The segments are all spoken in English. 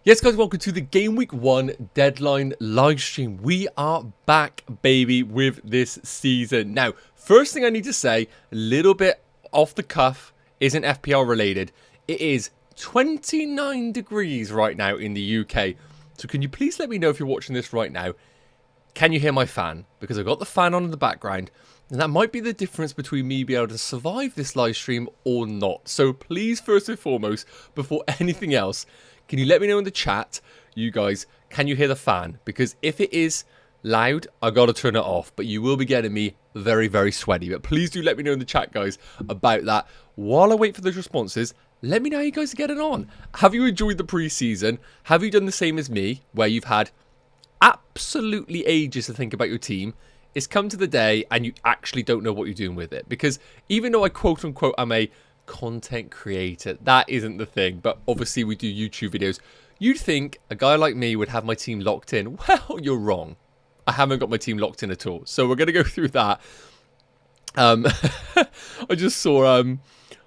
Yes, guys, welcome to the Game Week 1 Deadline live stream. We are back, baby, with this season. Now, first thing I need to say, a little bit off the cuff, isn't FPL related. It is 29 degrees right now in the UK. So can you please let me know if you're watching this right now? Can you hear my fan? Because I've got the fan on in the background. And that might be the difference between me being able to survive this live stream or not. So please, first and foremost, before anything else, can you let me know in the chat, you guys, can you hear the fan? Because if it is loud, I got to turn it off. But you will be getting me very, very sweaty. But please do let me know in the chat, guys, about that. While I wait for those responses, let me know how you guys are getting on. Have you enjoyed the preseason? Have you done the same as me, where you've had absolutely ages to think about your team? It's come to the day and you actually don't know what you're doing with it. Because even though I quote unquote am a content creator, that isn't the thing, but obviously we do YouTube videos. You'd think a guy like me would have my team locked in. Well, you're wrong. I haven't got my team locked in at all, so we're going to go through that. I just saw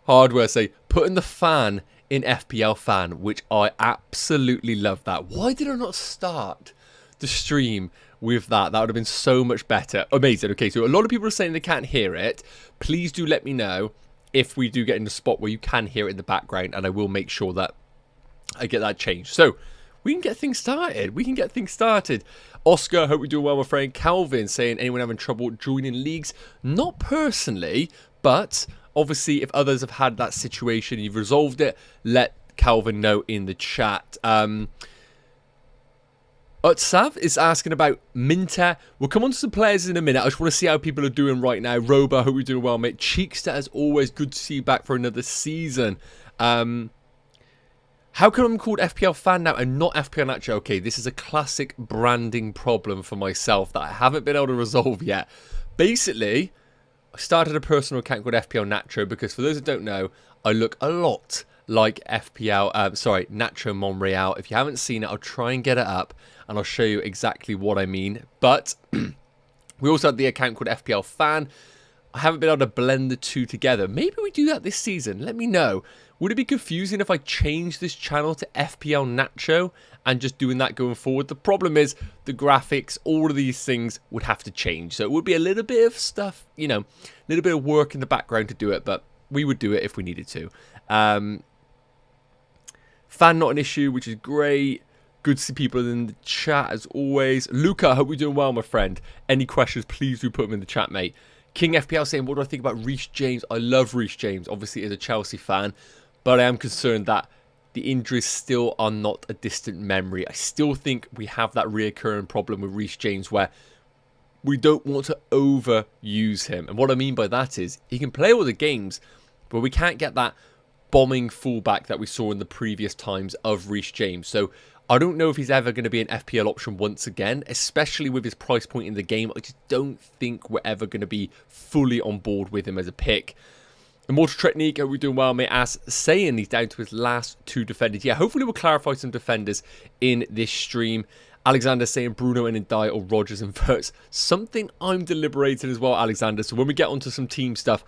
Hardware say putting the fan in FPL fan, which I absolutely love. That why did I not start the stream with that? That would have been so much better. Amazing. Okay, so a lot of people are saying they can't hear it. Please do let me know if we do get in the spot where you can hear it in the background, and I will make sure that I get that changed. So we can get things started. Oscar, hope we're doing well, my friend. Calvin saying, anyone having trouble joining leagues? Not personally, but obviously if others have had that situation, you've resolved it, let Calvin know in the chat. Utsav is asking about Minter. We'll come on to some players in a minute. I just want to see how people are doing right now. Roba, hope you're doing well, mate. Cheekster, as always, good to see you back for another season. How come I'm called FPL fan now and not FPL Nacho? Okay, this is a classic branding problem for myself that I haven't been able to resolve yet. Basically, I started a personal account called FPL Nacho because for those that don't know, I look a lot like Nacho Monreal. If you haven't seen it, I'll try and get it up and I'll show you exactly what I mean. But we also had the account called FPL Fan. I haven't been able to blend the two together. Maybe we do that this season. Let me know. Would it be confusing if I change this channel to FPL Nacho and just doing that going forward? The problem is the graphics, all of these things would have to change. So it would be a little bit of stuff, you know, a little bit of work in the background to do it, but we would do it if we needed to. Fan not an issue, which is great. Good to see people in the chat as always. Luca, I hope you're doing well, my friend. Any questions, please do put them in the chat, mate. King FPL saying, what do I think about Reece James? I love Reece James, obviously as a Chelsea fan, but I am concerned that the injuries still are not a distant memory. I still think we have that reoccurring problem with Reece James where we don't want to overuse him. And what I mean by that is he can play all the games, but we can't get that bombing fullback that we saw in the previous times of Reece James. So I don't know if he's ever going to be an FPL option once again, especially with his price point in the game. I just don't think we're ever going to be fully on board with him as a pick. Immortal Technique, are we doing well, mate? As saying he's down to his last two defenders. Yeah, hopefully we'll clarify some defenders in this stream. Alexander saying Bruno and Ndai or Rodgers and Wirtz. Something I'm deliberating as well, Alexander. So when we get onto some team stuff,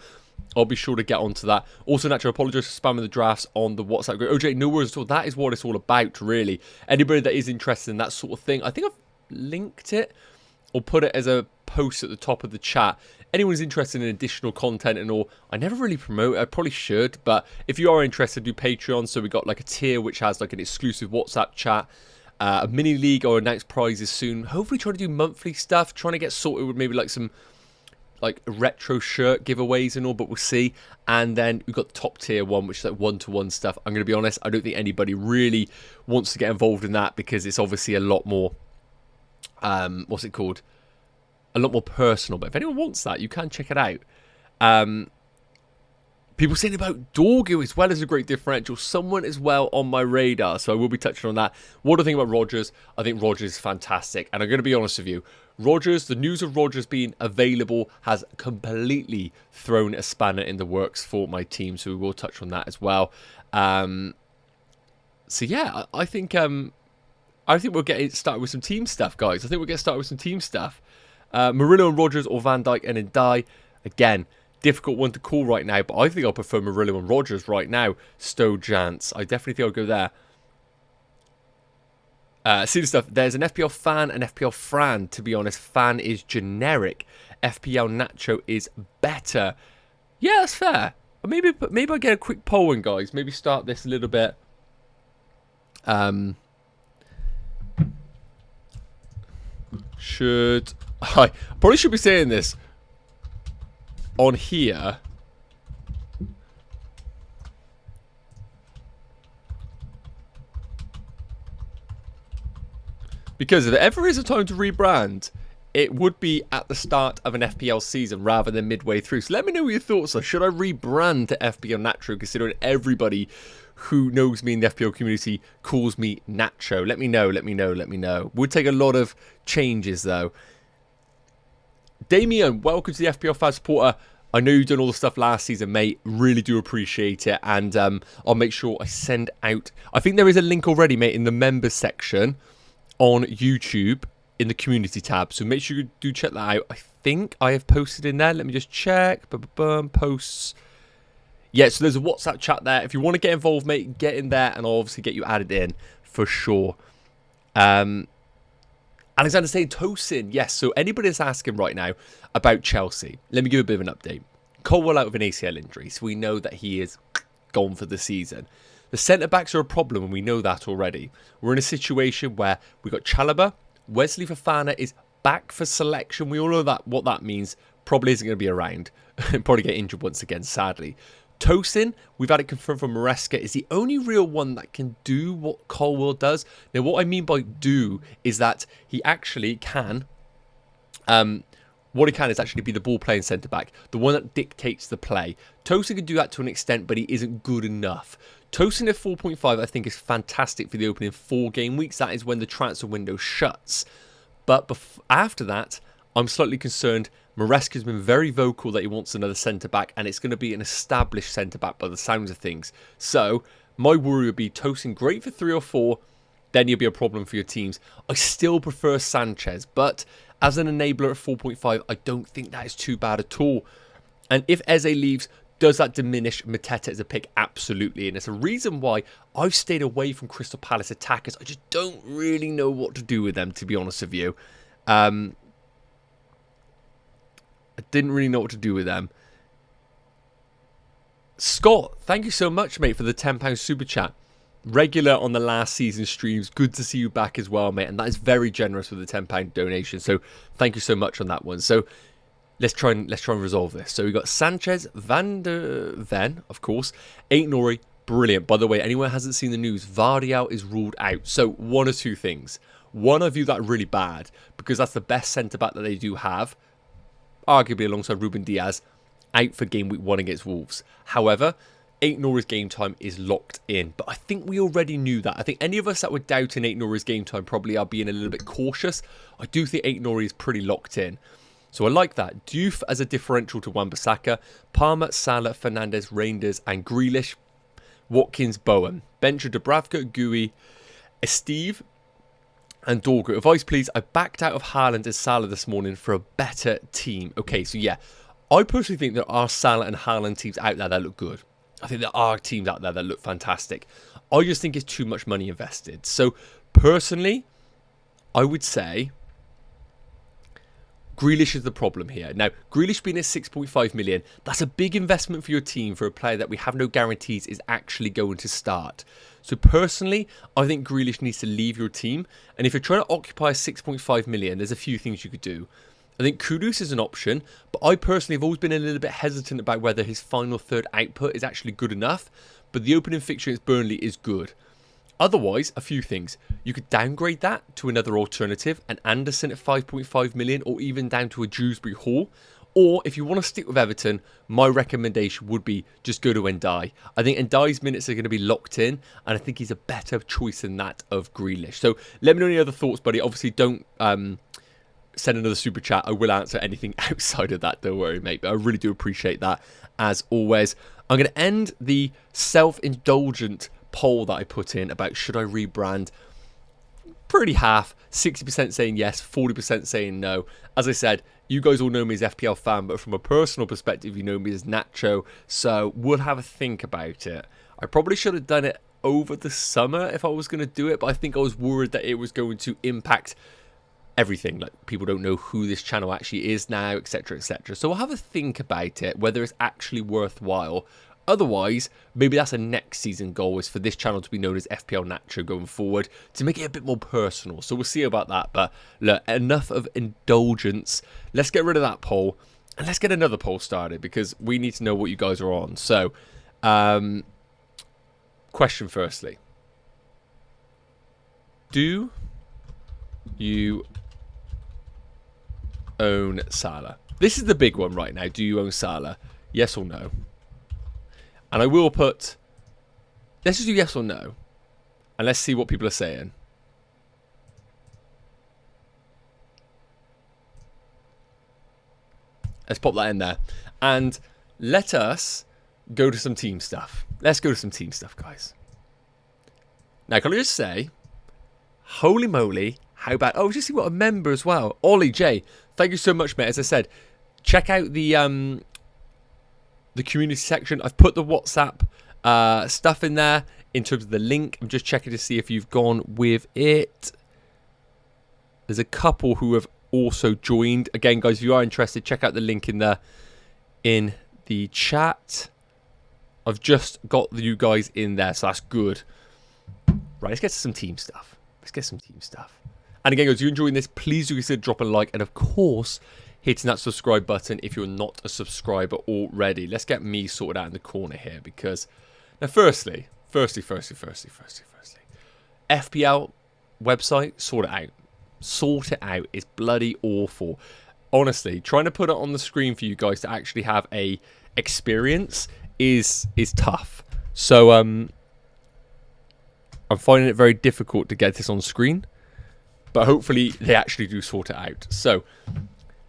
I'll be sure to get onto that. Also, Nacho, apologise for spamming the drafts on the WhatsApp group. OJ, no worries at all. That is what it's all about, really. Anybody that is interested in that sort of thing, I think I've linked it or put it as a post at the top of the chat. Anyone who's interested in additional content and all, I never really promote it. I probably should, but if you are interested, do Patreon. So we got like a tier which has like an exclusive WhatsApp chat, a mini league or announced prizes soon. Hopefully trying to do monthly stuff, trying to get sorted with maybe like some like retro shirt giveaways and all, but we'll see. And then we've got the top tier one, which is like one-to-one stuff. I'm going to be honest, I don't think anybody really wants to get involved in that because it's obviously a lot more, what's it called? A lot more personal. But if anyone wants that, you can check it out. People saying about Dorgu as well as a great differential. Someone as well on my radar. So I will be touching on that. What do I think about Rodgers? I think Rodgers is fantastic. And I'm going to be honest with you. Rodgers, the news of Rodgers being available has completely thrown a spanner in the works for my team. So we will touch on that as well. So yeah, I think we'll get started with some team stuff, guys. I think we'll get started with some team stuff. Murillo and Rodgers or Van Dijk and Ndai. Again, difficult one to call right now, but I think I'll prefer Murillo and Rodgers right now. Stowe Jantz. I definitely think I'll go there. See the stuff. There's an FPL fan and FPL Fran. To be honest, fan is generic. FPL Nacho is better. Yeah, that's fair. Maybe I get a quick poll in, guys. Maybe start this a little bit. I probably should be saying this on here. Because if there ever is a time to rebrand, it would be at the start of an FPL season rather than midway through. So let me know what your thoughts are. Should I rebrand to FPL Nacho, considering everybody who knows me in the FPL community calls me Nacho? Let me know, let me know, let me know. Would take a lot of changes, though. Damien, welcome to the FPL Fan Supporter. I know you've done all the stuff last season, mate. Really do appreciate it. And I'll make sure I send out... I think there is a link already, mate, in the members section on YouTube in the community tab. So make sure you do check that out. I think I have posted in there. Let me just check. Posts. Yeah, so there's a WhatsApp chat there. If you want to get involved, mate, get in there and I'll obviously get you added in for sure. Alexander saying Tosin. Yes, so anybody that's asking right now about Chelsea, let me give a bit of an update. Colwell out with an ACL injury, so we know that he is gone for the season. The centre-backs are a problem, and we know that already. We're in a situation where we've got Chalobah. Wesley Fofana is back for selection. We all know that what that means. Probably isn't going to be around. Probably get injured once again, sadly. Tosin, we've had it confirmed from Maresca, is the only real one that can do what Colwell does. Now, what I mean by do is that he actually can... what he can is actually be the ball-playing centre-back, the one that dictates the play. Tosin can do that to an extent, but he isn't good enough. Tosin at 4.5, I think, is fantastic for the opening 4 game weeks. That is when the transfer window shuts. But after that, I'm slightly concerned. Maresca's been very vocal that he wants another centre-back, and it's going to be an established centre-back by the sounds of things. So, my worry would be Tosin great for 3 or 4, then you'll be a problem for your teams. I still prefer Sanchez, but as an enabler at 4.5, I don't think that is too bad at all. And if Eze leaves, does that diminish Mateta as a pick? Absolutely. And it's a reason why I've stayed away from Crystal Palace attackers. I just don't really know what to do with them, to be honest with you. I didn't really know what to do with them. Scott, thank you so much, mate, for the £10 super chat. Regular on the last season streams. Good to see you back as well, mate. And that is very generous with the £10 donation. So thank you so much on that one. So let's try and resolve this. So we got Sanchez, Van der Ven, of course, Aït-Nouri, brilliant. By the way, anyone who hasn't seen the news, Vardial is ruled out. So one or two things. One, I view that really bad because that's the best centre back that they do have, arguably alongside Ruben Diaz, out for game week 1 against Wolves. However, Aït-Nouri's game time is locked in, but I think we already knew that. I think any of us that were doubting Aït-Nouri's game time probably are being a little bit cautious. I do think Aït-Nouri is pretty locked in. So I like that. Diouf as a differential to Wan-Bissaka. Palmer, Salah, Fernandes, Reinders and Grealish. Watkins, Bowen. Bench of Dubravka, Gui, Steve and Dorgu. Advice, please. I backed out of Haaland and Salah this morning for a better team. Okay, so yeah. I personally think there are Salah and Haaland teams out there that look good. I think there are teams out there that look fantastic. I just think it's too much money invested. So, personally, I would say Grealish is the problem here. Now, Grealish being at 6.5 million, that's a big investment for your team for a player that we have no guarantees is actually going to start. So, personally, I think Grealish needs to leave your team. And if you're trying to occupy 6.5 million, there's a few things you could do. I think Kudus is an option, but I personally have always been a little bit hesitant about whether his final third output is actually good enough, but the opening fixture against Burnley is good. Otherwise, a few things. You could downgrade that to another alternative, an Anderson at 5.5 million, or even down to a Dewsbury Hall. Or, if you want to stick with Everton, my recommendation would be just go to Ndiaye. I think Ndiaye's minutes are going to be locked in, and I think he's a better choice than that of Grealish. So, let me know any other thoughts, buddy. Obviously, don't send another super chat. I will answer anything outside of that, don't worry, mate. But I really do appreciate that, as always. I'm going to end the self-indulgent poll that I put in about should I rebrand. Pretty half, 60% saying yes, 40% saying no. As I said, you guys all know me as FPL fan, but from a personal perspective, you know me as Nacho. So we'll have a think about it. I probably should have done it over the summer if I was going to do it, but I think I was worried that it was going to impact everything. Like, people don't know who this channel actually is now, etc, etc. So I'll have a think about it, whether it's actually worthwhile. Otherwise, maybe that's a next season goal, is for this channel to be known as FPL Nacho going forward, to make it a bit more personal. So we'll see about that. But look, enough of indulgence. Let's get rid of that poll, and let's get another poll started, because we need to know what you guys are on. So, question firstly. Do you own Salah? This is the big one right now. Do you own Salah? Yes or no? And I will put, let's just do yes or no. And let's see what people are saying. Let's pop that in there. And let us go to some team stuff. Let's go to some team stuff, guys. Now, can I just say, holy moly, how about, oh, just see what a member as well. Ollie J, thank you so much, mate. As I said, check out the community section. I've put the WhatsApp stuff in there in terms of the link. I'm just checking to see if you've gone with it. There's a couple who have also joined. Again, guys, if you are interested, check out the link in the chat. I've just got you guys in there, so that's good. Right, let's get to some team stuff. And again, guys, if you're enjoying this, please do consider dropping a like, and of course, hitting that subscribe button if you're not a subscriber already. Let's get me sorted out in the corner here, because now firstly, FPL website, sort it out. Sort it out. It's bloody awful. Honestly, trying to put it on the screen for you guys to actually have a experience is tough. So I'm finding it very difficult to get this on screen, but hopefully they actually do sort it out. So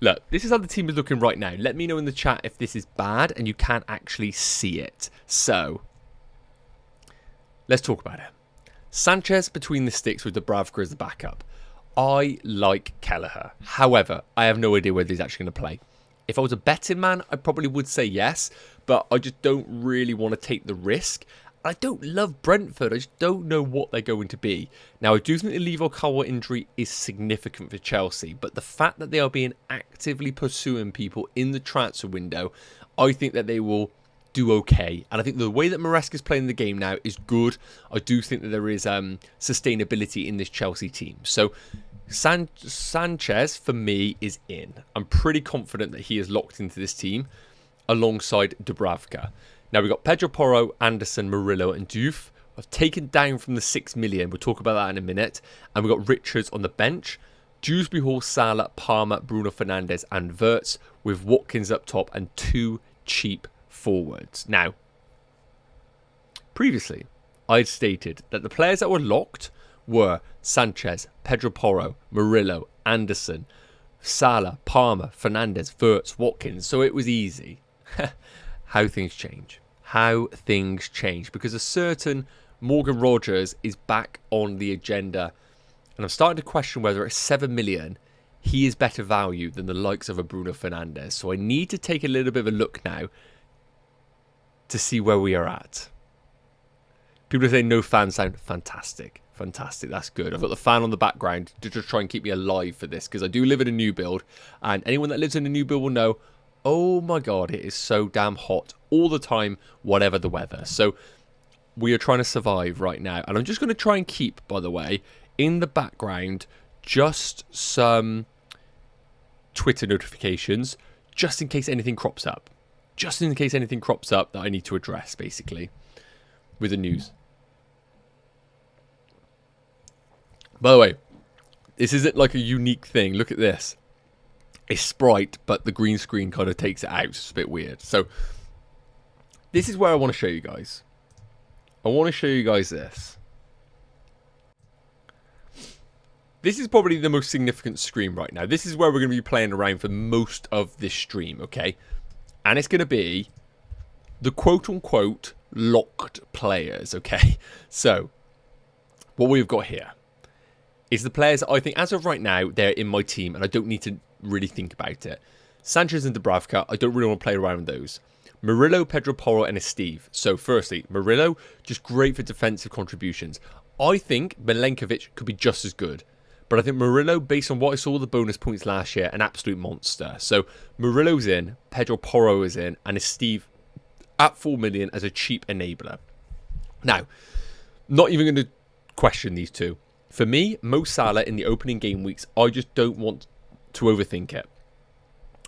look, this is how the team is looking right now. Let me know in the chat if this is bad and you can't actually see it. So, let's talk about it. Sanchez between the sticks with Dubravka as the backup. I like Kelleher. However, I have no idea whether he's actually going to play. If I was a betting man, I probably would say yes, but I just don't really want to take the risk. I don't love Brentford. I just don't know what they're going to be. Now, I do think the Levo Colwill injury is significant for Chelsea, but the fact that they are being actively pursuing people in the transfer window, I think that they will do okay. And I think the way that Maresca is playing the game now is good. I do think that there is sustainability in this Chelsea team. So, Sanchez, for me, is in. I'm pretty confident that he is locked into this team alongside Dubravka. Now, we've got Pedro Porro, Anderson, Murillo and Diouf. I've taken down from the 6 million. We'll talk about that in a minute. And we've got Richards on the bench. Dewsbury Hall, Salah, Palmer, Bruno Fernandes and Wirtz, with Watkins up top and 2 cheap forwards. Now, previously, I'd stated that the players that were locked were Sanchez, Pedro Porro, Murillo, Anderson, Salah, Palmer, Fernandes, Wirtz, Watkins. So it was easy. How things change. Because a certain Morgan Rogers is back on the agenda. And I'm starting to question whether at 7 million, he is better value than the likes of a Bruno Fernandes. So I need to take a little bit of a look now to see where we are at. People are saying no fan sound. Fantastic. That's good. I've got the fan on the background to just try and keep me alive for this, because I do live in a new build. And anyone that lives in a new build will know, oh my god, it is so damn hot all the time, whatever the weather. So we are trying to survive right now. And I'm just going to try and keep, by the way, in the background, just some Twitter notifications, just in case anything crops up. That I need to address, basically, with the news. By the way, this isn't like a unique thing. Look at this. It's Sprite, but the green screen kind of takes it out. It's a bit weird. So, this is where I want to show you guys. I want to show you guys this. This is probably the most significant screen right now. This is where we're going to be playing around for most of this stream, okay? And it's going to be the quote-unquote locked players, okay? So, what we've got here is the players that I think, as of right now, they're in my team, and I don't need to really think about it. Sanchez and Dubravka, I don't really want to play around with those. Murillo, Pedro Porro, and Steve. So firstly, Murillo, just great for defensive contributions. I think Milenkovic could be just as good. But I think Murillo, based on what I saw the bonus points last year, an absolute monster. So Murillo's in, Pedro Porro is in, and Steve at 4 million as a cheap enabler. Now, not even going to question these two. For me, Mo Salah in the opening game weeks, I just don't want to overthink it.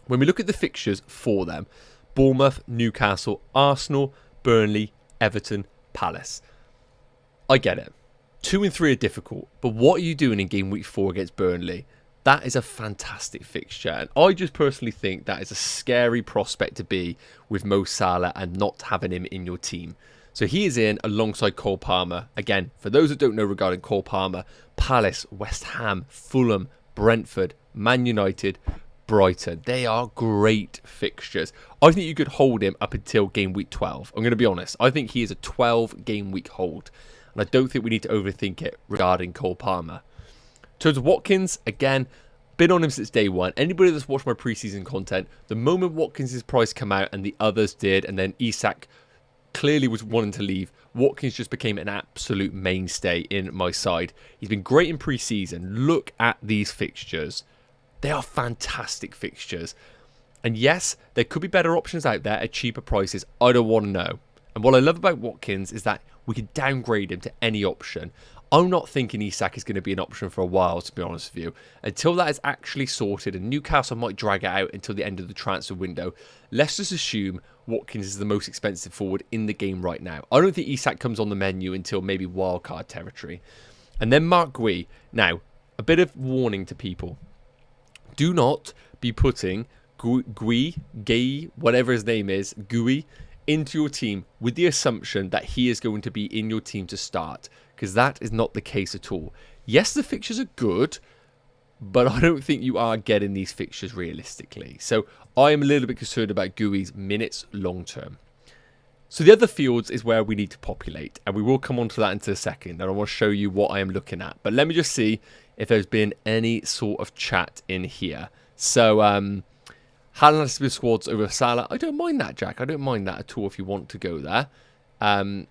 When we look at the fixtures for them, Bournemouth, Newcastle, Arsenal, Burnley, Everton, Palace. I get it. 2 and 3 are difficult, but what are you doing in game week 4 against Burnley? That is a fantastic fixture, and I just personally think that is a scary prospect to be with Mo Salah and not having him in your team. So he is in alongside Cole Palmer. Again, for those that don't know regarding Cole Palmer, Palace, West Ham, Fulham, Brentford, Man United, Brighton. They are great fixtures. I think you could hold him up until game week 12. I'm going to be honest. I think he is a 12 game week hold. And I don't think we need to overthink it regarding Cole Palmer. In terms of Watkins, again, been on him since day one. Anybody that's watched my preseason content, the moment Watkins' price came out and the others did, and then Isak clearly was wanting to leave, Watkins just became an absolute mainstay in my side. He's been great in preseason. Look at these fixtures. They are fantastic fixtures. And yes, there could be better options out there at cheaper prices. I don't want to know. And what I love about Watkins is that we can downgrade him to any option. I'm not thinking Isak is going to be an option for a while, to be honest with you. Until that is actually sorted, and Newcastle might drag it out until the end of the transfer window, let's just assume Watkins is the most expensive forward in the game right now. I don't think Isak comes on the menu until maybe wildcard territory. And then Mark Gui. Now, a bit of warning to people. Do not be putting Gui, whatever his name is, Gui, into your team with the assumption that he is going to be in your team to start, because that is not the case at all. Yes, the fixtures are good, but I don't think you are getting these fixtures realistically. So I am a little bit concerned about Gui's minutes long term. So the other fields is where we need to populate, and we will come on to that in a second, and I want to show you what I am looking at. But let me just see if there's been any sort of chat in here. So, Haaland has to be squads over Salah. I don't mind that, Jack. I don't mind that at all if you want to go there. Let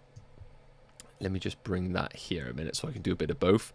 me just bring that here a minute so I can do a bit of both.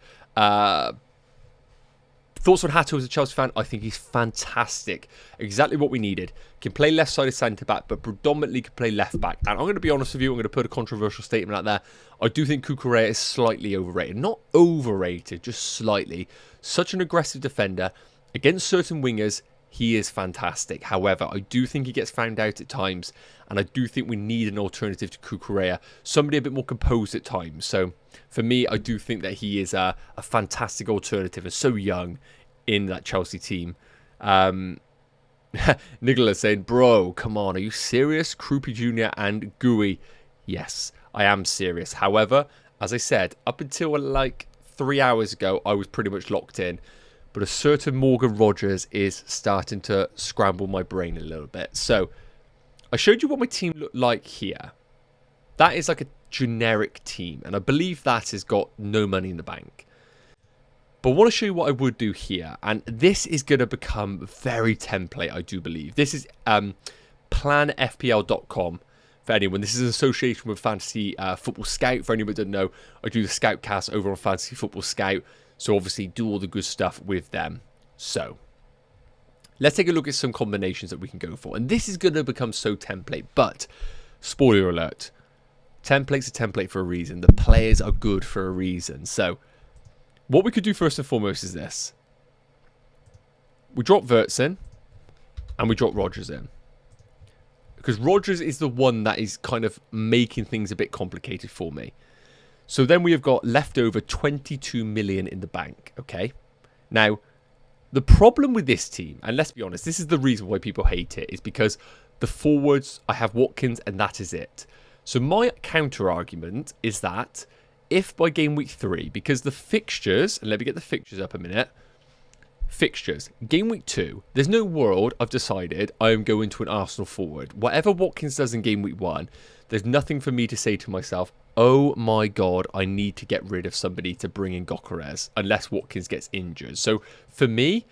Thoughts on Hato as a Chelsea fan? I think he's fantastic. Exactly what we needed. Can play left-sided centre-back, but predominantly can play left-back. And I'm going to be honest with you. I'm going to put a controversial statement out there. I do think Cucurella is slightly overrated. Not overrated, just slightly. Such an aggressive defender. Against certain wingers, he is fantastic. However, I do think he gets found out at times. And I do think we need an alternative to Cucurella. Somebody a bit more composed at times. So, for me, I do think that he is a fantastic alternative. And so young in that Chelsea team. Nicholas saying, bro, come on. Are you serious? Krupi Jr. and Gui. Yes, I am serious. However, as I said, up until like 3 hours ago, I was pretty much locked in. But a certain Morgan Rogers is starting to scramble my brain a little bit. So, I showed you what my team looked like here. That is like a generic team. And I believe that has got no money in the bank. But I want to show you what I would do here. And this is going to become very template, I do believe. This is planfpl.com for anyone. This is an association with Fantasy Football Scout. For anyone that doesn't know, I do the Scoutcast over on Fantasy Football Scout. So obviously do all the good stuff with them. So let's take a look at some combinations that we can go for. And this is going to become so template. But spoiler alert. Template's a template for a reason. The players are good for a reason. So what we could do first and foremost is this. We drop Wirtz in. And we drop Rogers in. Because Rogers is the one that is kind of making things a bit complicated for me. So then we have got leftover 22 million in the bank. Okay. Now, the problem with this team, and let's be honest, this is the reason why people hate it, is because the forwards, I have Watkins and that is it. So my counter argument is that if by game week 3, because the fixtures, and let me get the fixtures up a minute. Fixtures. Game week 2, there's no world I've decided I am going to an Arsenal forward. Whatever Watkins does in game week 1, there's nothing for me to say to myself, oh my God, I need to get rid of somebody to bring in Gyökeres unless Watkins gets injured. So for me,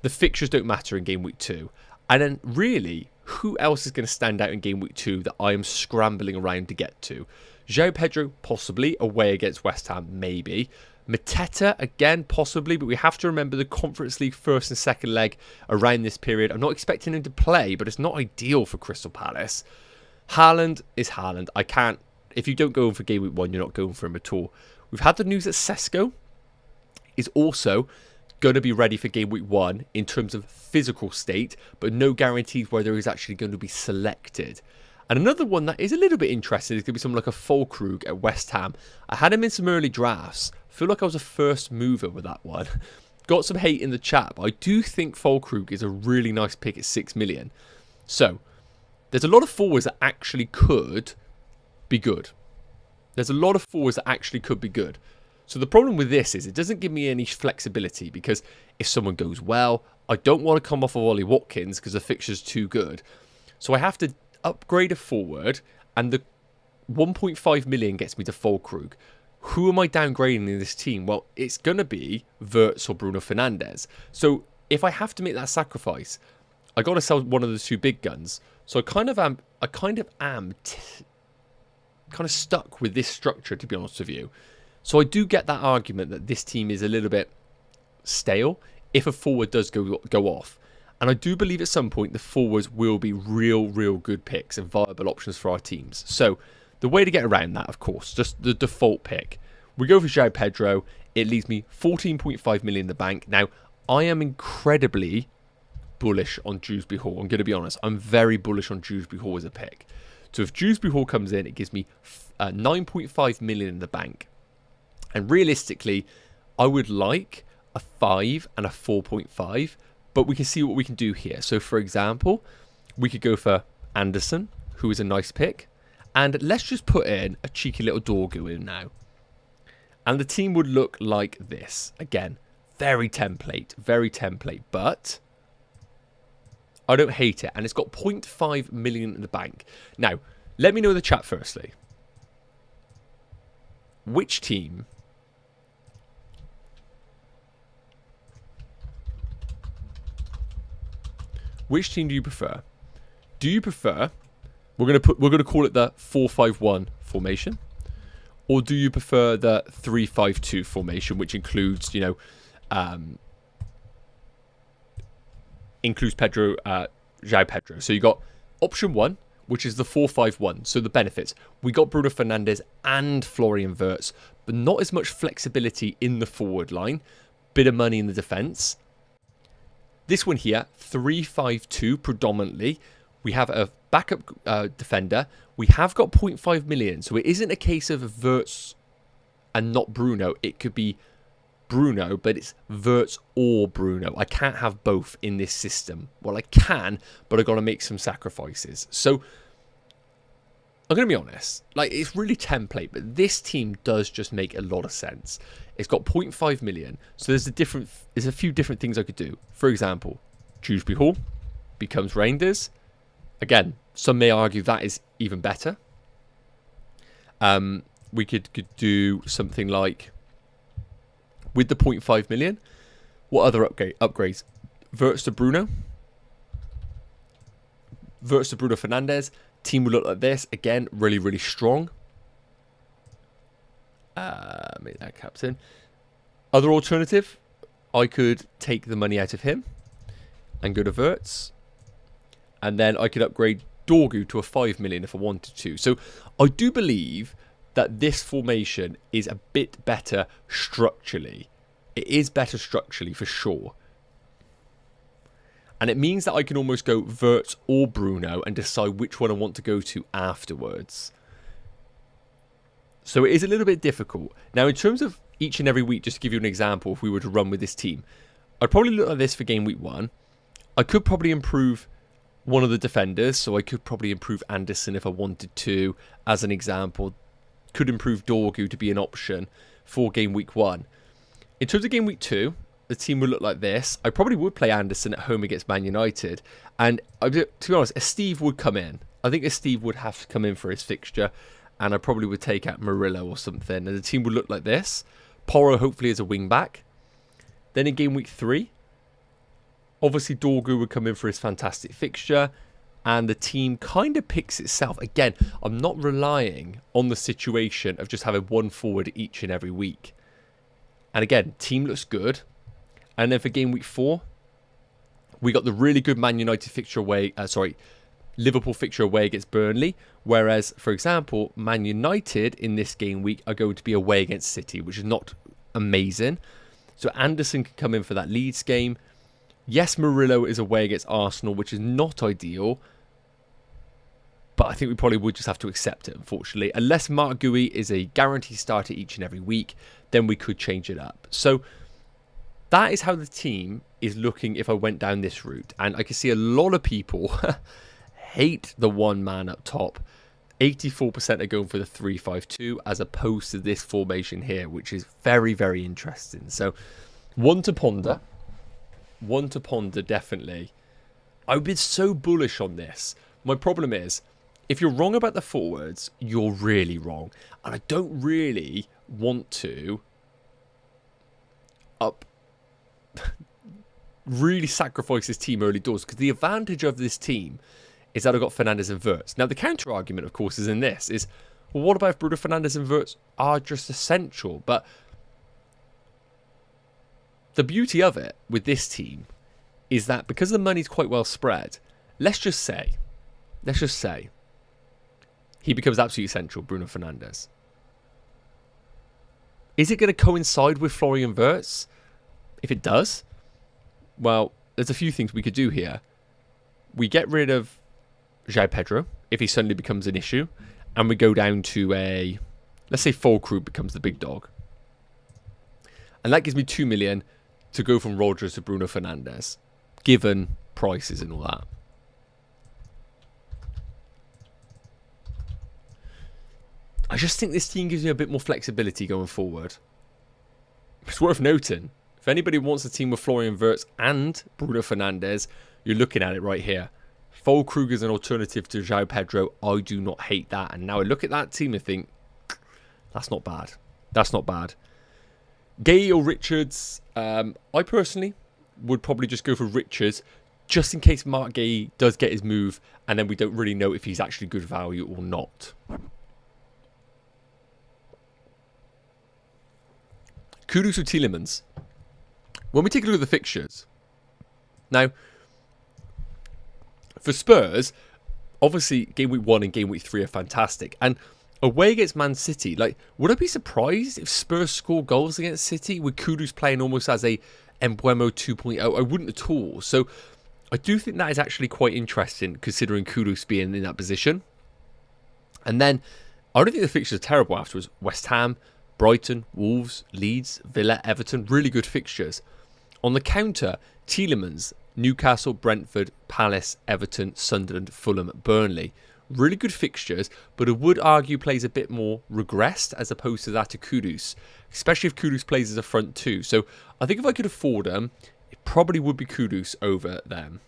the fixtures don't matter in game week 2. And then really, Who else is going to stand out in game week 2 that I am scrambling around to get to? João Pedro, possibly. Away against West Ham, maybe. Mateta, again, possibly. But we have to remember the Conference League first and second leg around this period. I'm not expecting him to play, but it's not ideal for Crystal Palace. Haaland is Haaland. I can't... If you don't go for game week 1, you're not going for him at all. We've had the news that Sesko is also going to be ready for game week 1 in terms of physical state, but no guarantees whether he's actually going to be selected. And another one that is a little bit interesting is going to be someone like a Füllkrug at West Ham. I had him in some early drafts. I feel like I was a first mover with that one. Got some hate in the chat, but I do think Füllkrug is a really nice pick at 6 million. So, there's a lot of forwards that actually could be good. There's a lot of forwards that actually could be good. So the problem with this is it doesn't give me any flexibility, because if someone goes well, I don't want to come off of Ollie Watkins because the fixture's too good. So I have to upgrade a forward, and the 1.5 million gets me to Füllkrug. Who am I downgrading in this team? Well, it's going to be Wirtz or Bruno Fernandes. So if I have to make that sacrifice, I got to sell one of the two big guns. So I kind of am stuck with this structure, to be honest with you. So I do get that argument that this team is a little bit stale if a forward does go off. And I do believe at some point the forwards will be real good picks and viable options for our teams. So the way to get around that, of course, just the default pick. We go for João Pedro. It leaves me 14.5 million in the bank. Now, I am incredibly bullish on Dewsbury Hall. I'm going to be honest. I'm very bullish on Dewsbury Hall as a pick. So if Dewsbury Hall comes in, it gives me 9.5 million in the bank. And realistically, I would like a 5 and a 4.5, but we can see what we can do here. So for example, we could go for Anderson, who is a nice pick, and let's just put in a cheeky little Dorgu in now. And the team would look like this. Again, very template, but I don't hate it. And it's got 0.5 million in the bank. Now, let me know in the chat firstly. Which team do you prefer? Do you prefer, we're going to call it the 4-5-1 formation, or do you prefer the 3-5-2 formation, which includes, you know, includes João Pedro. So you got option 1, which is the 4-5-1. So the benefits, we got Bruno Fernandes and Florian Wirtz, but not as much flexibility in the forward line. Bit of money in the defence. This one here, 3-5-2 predominantly. We have a backup defender. We have got 0.5 million. So it isn't a case of Wirtz and not Bruno. It could be Bruno, but it's Wirtz or Bruno. I can't have both in this system. Well, I can, but I've got to make some sacrifices. So I'm going to be honest. Like, it's really template, but this team does just make a lot of sense. It's got 0.5 million. So there's a few different things I could do. For example, Dewsbury Hall becomes Reinders. Again, some may argue that is even better. We could do something like, with the 0.5 million, what other upgrades? Wirtz to Bruno. Wirtz to Bruno Fernandes. Team would look like this. Again, really strong. Make that captain. Other alternative, I could take the money out of him and go to Wirtz. And then I could upgrade Dorgu to a 5 million if I wanted to. So I do believe that this formation is a bit better structurally. It is better structurally for sure. And it means that I can almost go Wirtz or Bruno and decide which one I want to go to afterwards. So it is a little bit difficult. Now, in terms of each and every week, just to give you an example, if we were to run with this team, I'd probably look at this for game week 1. I could probably improve one of the defenders. So I could probably improve Anderson if I wanted to, as an example. Could improve Dorgu to be an option for game week 1. In terms of game week 2, the team would look like this. I probably would play Anderson at home against Man United. And to be honest, a Steve would come in. I think a Steve would have to come in for his fixture. And I probably would take out Murillo or something. And the team would look like this. Porro hopefully as a wing back. Then in game week 3, obviously Dorgu would come in for his fantastic fixture. and the team kind of picks itself. Again, I'm not relying on the situation of just having one forward each and every week. And again, team looks good. And then for game week 4, we got the really good Man United fixture away. Liverpool fixture away against Burnley. Whereas, for example, Man United in this game week are going to be away against City, which is not amazing. So Anderson can come in for that Leeds game. Yes, Murillo is away against Arsenal, which is not ideal. But I think we probably would just have to accept it, unfortunately. Unless Mark Gui is a guaranteed starter each and every week, then we could change it up. So that is how the team is looking if I went down this route. And I can see a lot of people hate the one man up top. 84% are going for the 3-5-2 as opposed to this formation here, which is very, very interesting. So one to ponder. One to ponder, definitely. I've been so bullish on this. My problem is, if you're wrong about the forwards, you're really wrong. And I don't really want to really sacrifice this team early doors, because the advantage of this team is that I've got Fernandes and Wirtz. Now, the counter argument, of course, is in this, is, well, what about if Bruno Fernandes and Wirtz are just essential? But the beauty of it with this team is that because the money's quite well spread, let's just say, he becomes absolutely essential, Bruno Fernandes. Is it going to coincide with Florian Wirtz? If it does, well, there's a few things we could do here. We get rid of João Pedro if he suddenly becomes an issue, and we go down to a, let's say Fulkrug becomes the big dog. And that gives me 2 million to go from Rodgers to Bruno Fernandes, given prices and all that. I just think this team gives me a bit more flexibility going forward. It's worth noting, if anybody wants a team with Florian Wirtz and Bruno Fernandes, you're looking at it right here. Fulkrug is an alternative to João Pedro. I do not hate that. And now I look at that team and think, that's not bad. That's not bad. Gay or Richards, I personally would probably just go for Richards, just in case Mark Gay does get his move, and then we don't really know if he's actually good value or not. Kudus or Tielemans. When we take a look at the fixtures, now, for Spurs, obviously game week 1 and game week 3 are fantastic. And away against Man City, like, would I be surprised if Spurs score goals against City with Kudus playing almost as a Embuemo 2.0? I wouldn't at all. So I do think that is actually quite interesting, considering Kudus being in that position. And then, I don't think the fixtures are terrible afterwards. West Ham, Brighton, Wolves, Leeds, Villa, Everton, really good fixtures. On the counter, Tielemans, Newcastle, Brentford, Palace, Everton, Sunderland, Fulham, Burnley. Really good fixtures, but I would argue plays a bit more regressed as opposed to that of Kudus, especially if Kudus plays as a front two. So I think if I could afford them, it probably would be Kudus over them.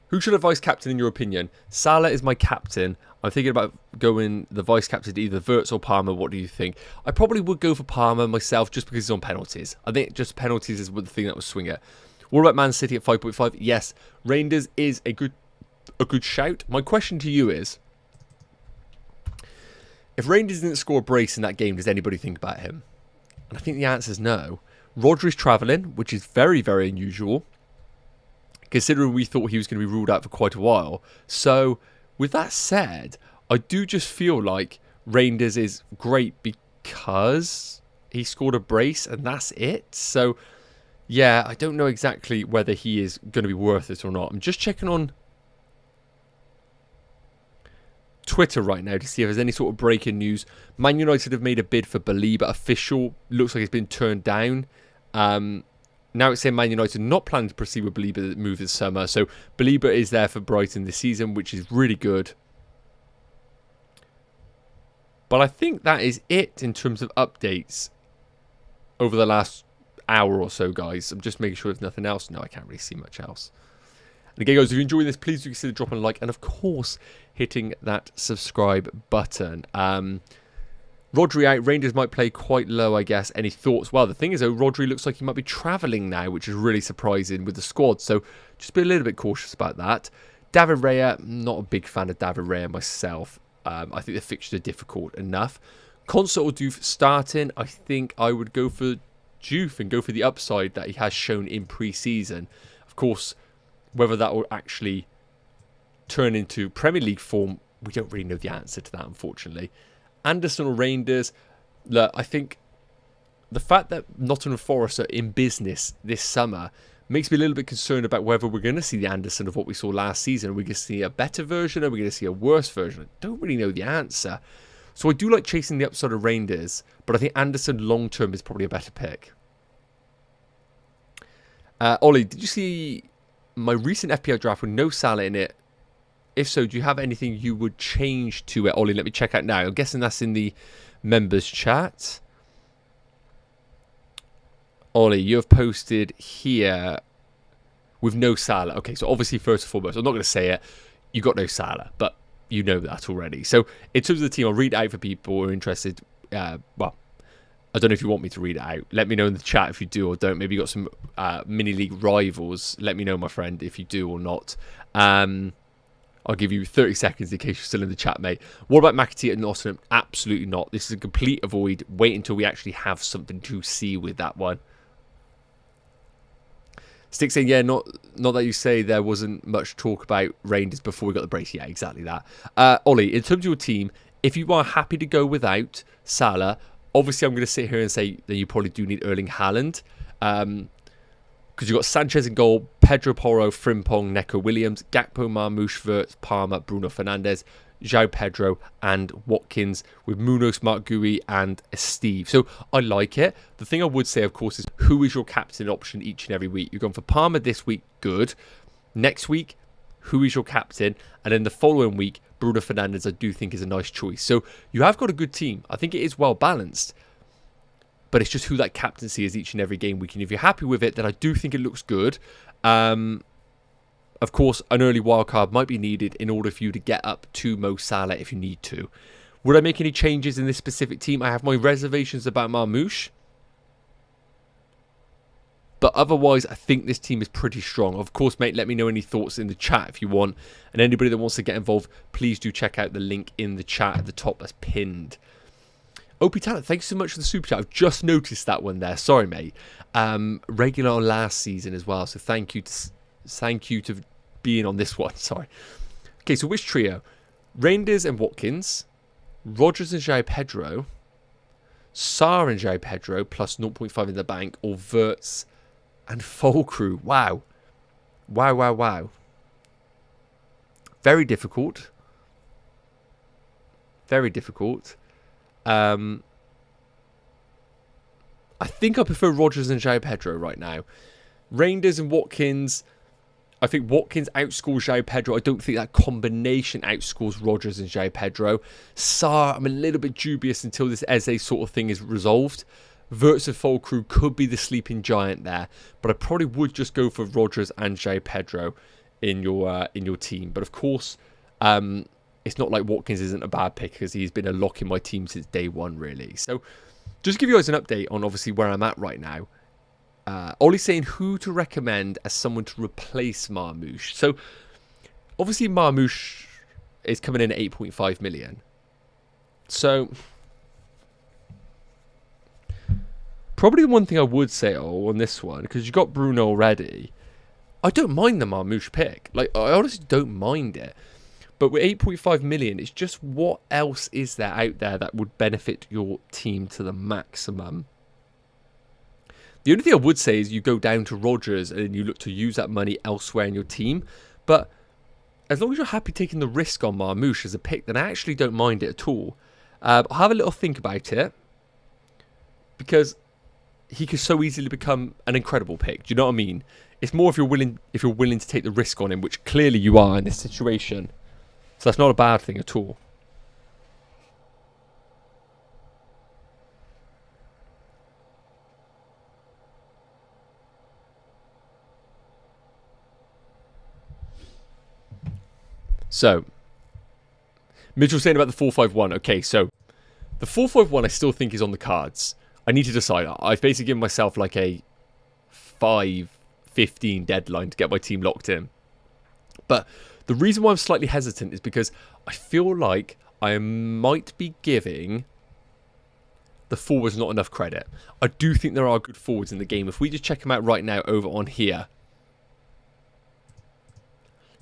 Who should have vice captain in your opinion? Salah is my captain. I'm thinking about going the vice captain to either Wirtz or Palmer. What do you think? I probably would go for Palmer myself just because he's on penalties. I think just penalties is the thing that would swing it. What about Man City at 5.5? Yes, Reinders is a good shout. My question to you is, if Reinders didn't score a brace in that game, does anybody think about him? And I think the answer is no. Rodri's travelling, which is very, very unusual, considering we thought he was going to be ruled out for quite a while. So, with that said, I do just feel like Reinders is great because he scored a brace and that's it. So, yeah, I don't know exactly whether he is going to be worth it or not. I'm just checking on Twitter right now to see if there's any sort of breaking news. Man United have made a bid for Belieber. Official. Looks like it's been turned down. Now it's saying Man United not planning to proceed with Belieber move this summer. So Belieber is there for Brighton this season, which is really good. But I think that is it in terms of updates over the last hour or so, guys. I'm just making sure there's nothing else. No, I can't really see much else. And again, guys, if you're enjoying this, please do consider dropping a like and, of course, hitting that subscribe button. Rodri out. Rangers might play quite low, I guess. Any thoughts? Well, the thing is, though, Rodri looks like he might be travelling now, which is really surprising with the squad. So just be a little bit cautious about that. David Raya, not a big fan of David Raya myself. I think the fixtures are difficult enough. Concert or Doof starting, I think I would go for Doof and go for the upside that he has shown in pre-season. Of course, whether that will actually turn into Premier League form, we don't really know the answer to that, unfortunately. Anderson or Rangers, look, I think the fact that Nottingham Forest are in business this summer makes me a little bit concerned about whether we're going to see the Anderson of what we saw last season. Are we going to see a better version? Or are we going to see a worse version? I don't really know the answer. So I do like chasing the upside of Rangers, but I think Anderson long-term is probably a better pick. Ollie, did you see my recent FPL draft with no Salah in it? If so, do you have anything you would change to it? Ollie, let me check out now. I'm guessing that's in the members chat. Ollie, you have posted here with no Salah. Okay, so obviously, first and foremost, I'm not going to say it. You got no Salah, but you know that already. So in terms of the team, I'll read it out for people who are interested. Well, I don't know if you want me to read it out. Let me know in the chat if you do or don't. Maybe you got some mini league rivals. Let me know, my friend, if you do or not. I'll give you 30 seconds in case you're still in the chat, mate. What about McAtee at Nottingham? Absolutely not. This is a complete avoid. Wait until we actually have something to see with that one. Stick saying, yeah, not that you say there wasn't much talk about Rangers before we got the brace. Yeah, exactly that. Ollie, in terms of your team, if you are happy to go without Salah, obviously I'm going to sit here and say that you probably do need Erling Haaland. Because you've got Sanchez in goal, Pedro Porro, Frimpong, Neco Williams, Gakpo, Marmoush, Wirtz, Palmer, Bruno Fernandes, João Pedro and Watkins with Munoz, Mark Gui and Steve. So I like it. The thing I would say, of course, is who is your captain option each and every week? You're going for Palmer this week, good. Next week, who is your captain? And then the following week, Bruno Fernandes, I do think is a nice choice. So you have got a good team. I think it is well balanced. But it's just who that captaincy is each and every game week. And if you're happy with it, then I do think it looks good. Of course, an early wildcard might be needed in order for you to get up to Mo Salah if you need to. Would I make any changes in this specific team? I have my reservations about Marmoush. But otherwise, I think this team is pretty strong. Of course, mate, let me know any thoughts in the chat if you want. And anybody that wants to get involved, please do check out the link in the chat at the top that's pinned. OP Talent, thanks so much for the super chat. I've just noticed that one there. Sorry, mate. Regular on last season as well. So thank you to being on this one. Sorry. Okay, so which trio? Rangers and Watkins, Rodgers and João Pedro, Sarr and João Pedro plus 0.5 in the bank, or Wirtz and Fulcru. Wow. Wow, wow, wow. Very difficult. Very difficult. I think I prefer Rodgers and João Pedro right now. Rangers and Watkins. I think Watkins outscores João Pedro. I don't think that combination outscores Rodgers and João Pedro. Sarr, I'm a little bit dubious until this Eze sort of thing is resolved. Wirtz and Fulcru could be the sleeping giant there, but I probably would just go for Rodgers and João Pedro in your team. But of course, it's not like Watkins isn't a bad pick because he's been a lock in my team since day one, really. So just to give you guys an update on obviously where I'm at right now. Ollie's saying who to recommend as someone to replace Marmoush. So obviously Marmoush is coming in at 8.5 million. So probably the one thing I would say on this one, because you've got Bruno already, I don't mind the Marmoush pick. Like, I honestly don't mind it. But with 8.5 million, it's just what else is there out there that would benefit your team to the maximum? The only thing I would say is you go down to Rodgers and you look to use that money elsewhere in your team. But as long as you're happy taking the risk on Marmoush as a pick, then I actually don't mind it at all. I'll have a little think about it, because he could so easily become an incredible pick. Do you know what I mean? It's more if you're willing to take the risk on him, which clearly you are in this situation. So that's not a bad thing at all. So, Mitchell saying about the 4-5-1. Okay, so The 4-5-1 I still think is on the cards. I need to decide. I've basically given myself like a 5-15 deadline to get my team locked in. But the reason why I'm slightly hesitant is because I feel like I might be giving the forwards not enough credit. I do think there are good forwards in the game. If we just check them out right now over on here.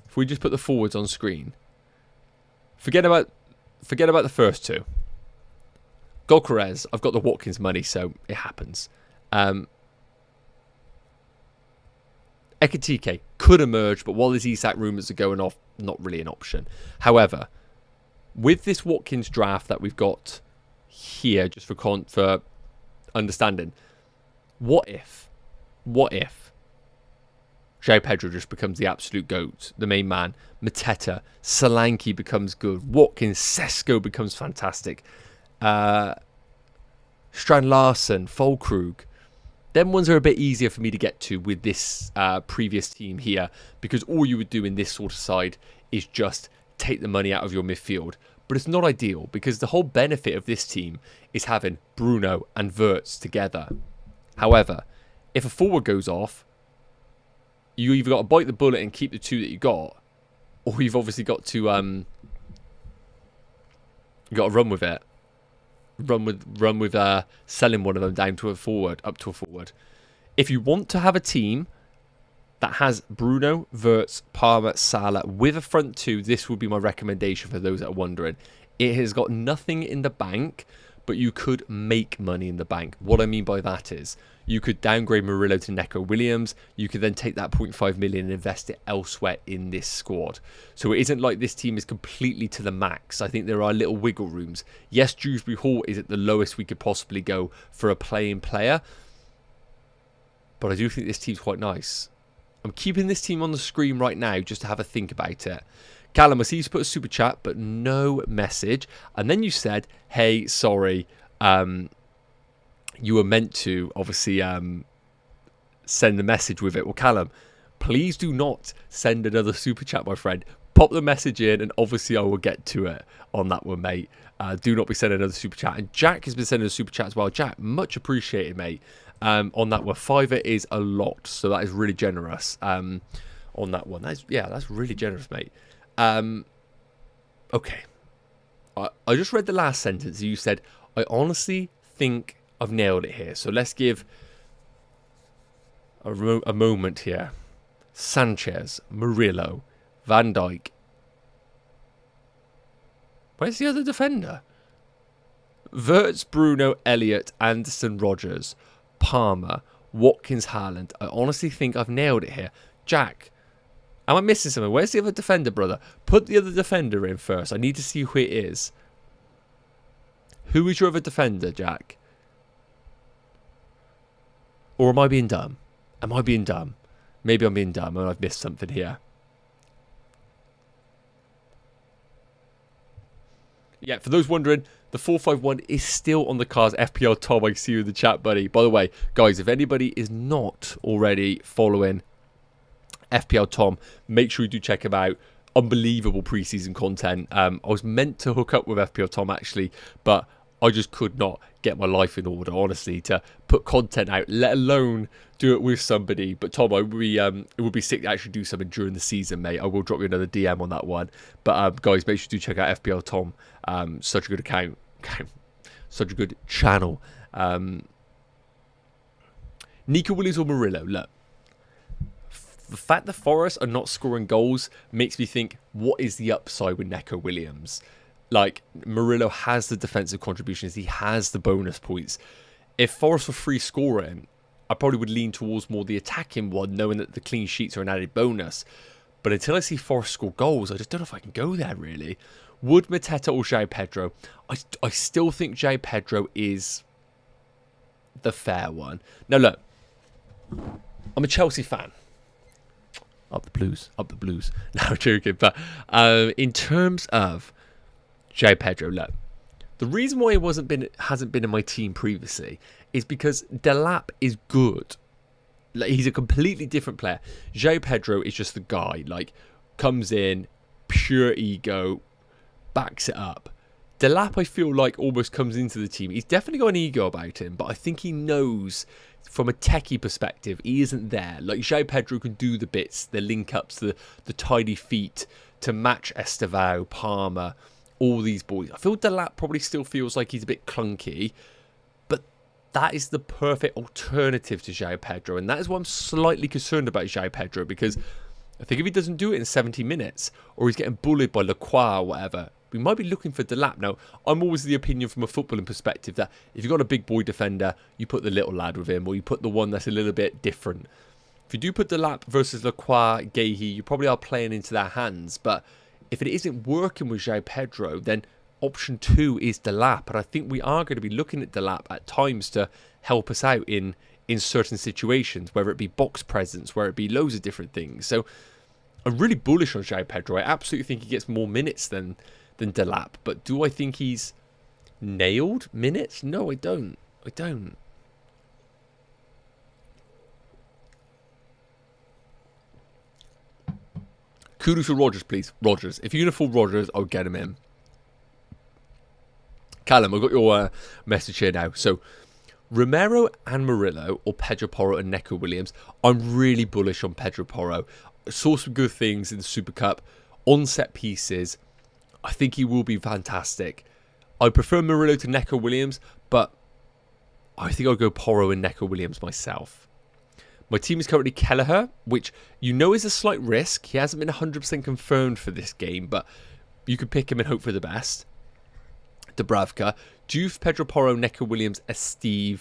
If we just put the forwards on screen. Forget about the first two. Golcarez, I've got the Watkins money, so it happens. Ekitike could emerge, but while there's Isak rumours are going off, not really an option. However, with this Watkins draft that we've got here, just for understanding, what if João Pedro just becomes the absolute GOAT, the main man, Mateta, Solanke becomes good, Watkins, Sesko becomes fantastic, Strand Larsen, Fulkrug. Them ones are a bit easier for me to get to with this previous team here, because all you would do in this sort of side is just take the money out of your midfield. But it's not ideal, because the whole benefit of this team is having Bruno and Wirtz together. However, if a forward goes off, you either got to bite the bullet and keep the two that you got, or you've obviously got to you got to run with it. Run with selling one of them down to a forward, up to a forward. If you want to have a team that has Bruno, Wirtz, Palmer, Salah with a front two, this would be my recommendation for those that are wondering. It has got nothing in the bank, but you could make money in the bank. What I mean by that is you could downgrade Murillo to Neco Williams. You could then take that 0.5 million and invest it elsewhere in this squad. So it isn't like this team is completely to the max. I think there are little wiggle rooms. Yes, Dewsbury Hall is at the lowest we could possibly go for a playing player, but I do think this team's quite nice. I'm keeping this team on the screen right now just to have a think about it. Callum, I see you put a super chat, but no message. And then you said, hey, sorry, you were meant to, obviously, send the message with it. Well, Callum, please do not send another super chat, my friend. Pop the message in, and obviously I will get to it on that one, mate. Do not be sending another super chat. And Jack has been sending a super chat as well. Jack, much appreciated, mate. On that one, $5 is a lot, so that is really generous. On that one, that's really generous, mate. Okay, I just read the last sentence. You said, I honestly think I've nailed it here. So let's give a moment here. Sanchez, Murillo, Van Dijk. Where's the other defender? Wirtz, Bruno, Elliott, Anderson, Rogers, Palmer, Watkins, Haaland. I honestly think I've nailed it here. Jack, am I missing something? Where's the other defender, brother? Put the other defender in first. I need to see who it is. Who is your other defender, Jack? Or am I being dumb? Am I being dumb? Maybe I'm being dumb and I've missed something here. Yeah, for those wondering, the 4-5-1 is still on the cards. FPL Tom, I see you in the chat, buddy. By the way, guys, if anybody is not already following FPL Tom, make sure you do check him out. Unbelievable preseason content. I was meant to hook up with FPL Tom, actually, but I just could not get my life in order, honestly, to put content out, let alone do it with somebody. But Tom, it would be sick to actually do something during the season, mate. I will drop you another DM on that one. But guys, make sure you do check out FPL Tom. Such a good account, such a good channel. Nico Williams or Murillo? Look, the fact the Forest are not scoring goals makes me think, what is the upside with Neco Williams? Like, Murillo has the defensive contributions. He has the bonus points. If Forest were free scoring, I probably would lean towards more the attacking one, knowing that the clean sheets are an added bonus. But until I see Forest score goals, I just don't know if I can go there, really. Would Mateta or João Pedro? I still think João Pedro is the fair one. Now, look, I'm a Chelsea fan. Up the Blues, up the Blues. No, I'm joking. But in terms of João Pedro, look, the reason why he hasn't been in my team previously is because Delap is good. Like, he's a completely different player. João Pedro is just the guy. Like, comes in, pure ego, backs it up. Delap, I feel like, almost comes into the team. He's definitely got an ego about him, but I think he knows from a techie perspective, he isn't there. Like, João Pedro can do the bits, the link-ups, the tidy feet to match Estevao, Palmer, all these boys. I feel Delap probably still feels like he's a bit clunky, but that is the perfect alternative to João Pedro, and that is why I'm slightly concerned about João Pedro, because I think if he doesn't do it in 70 minutes, or he's getting bullied by Lacroix or whatever, we might be looking for Delap. Now, I'm always of the opinion from a footballing perspective that if you've got a big boy defender, you put the little lad with him, or you put the one that's a little bit different. If you do put Delap versus Lacroix, Gahey, you probably are playing into their hands. But if it isn't working with João Pedro, then option 2 is Delap. And I think we are going to be looking at Delap at times to help us out in certain situations, whether it be box presence, whether it be loads of different things. So I'm really bullish on João Pedro. I absolutely think he gets more minutes than Delap. But do I think he's nailed minutes? No, I don't. Kudos to Rodgers, please. Rodgers. If you can afford Rodgers, I'll get him in. Callum, I've got your message here now. So, Romero and Murillo, or Pedro Porro and Neco Williams. I'm really bullish on Pedro Porro. I saw some good things in the Super Cup. On set pieces, I think he will be fantastic. I prefer Murillo to Neco Williams, but I think I'll go Porro and Neco Williams myself. My team is currently Kelleher, which you know is a slight risk. He hasn't been 100% confirmed for this game, but you could pick him and hope for the best. Dubravka, Juve, Pedro Porro, Neco Williams, Esteve.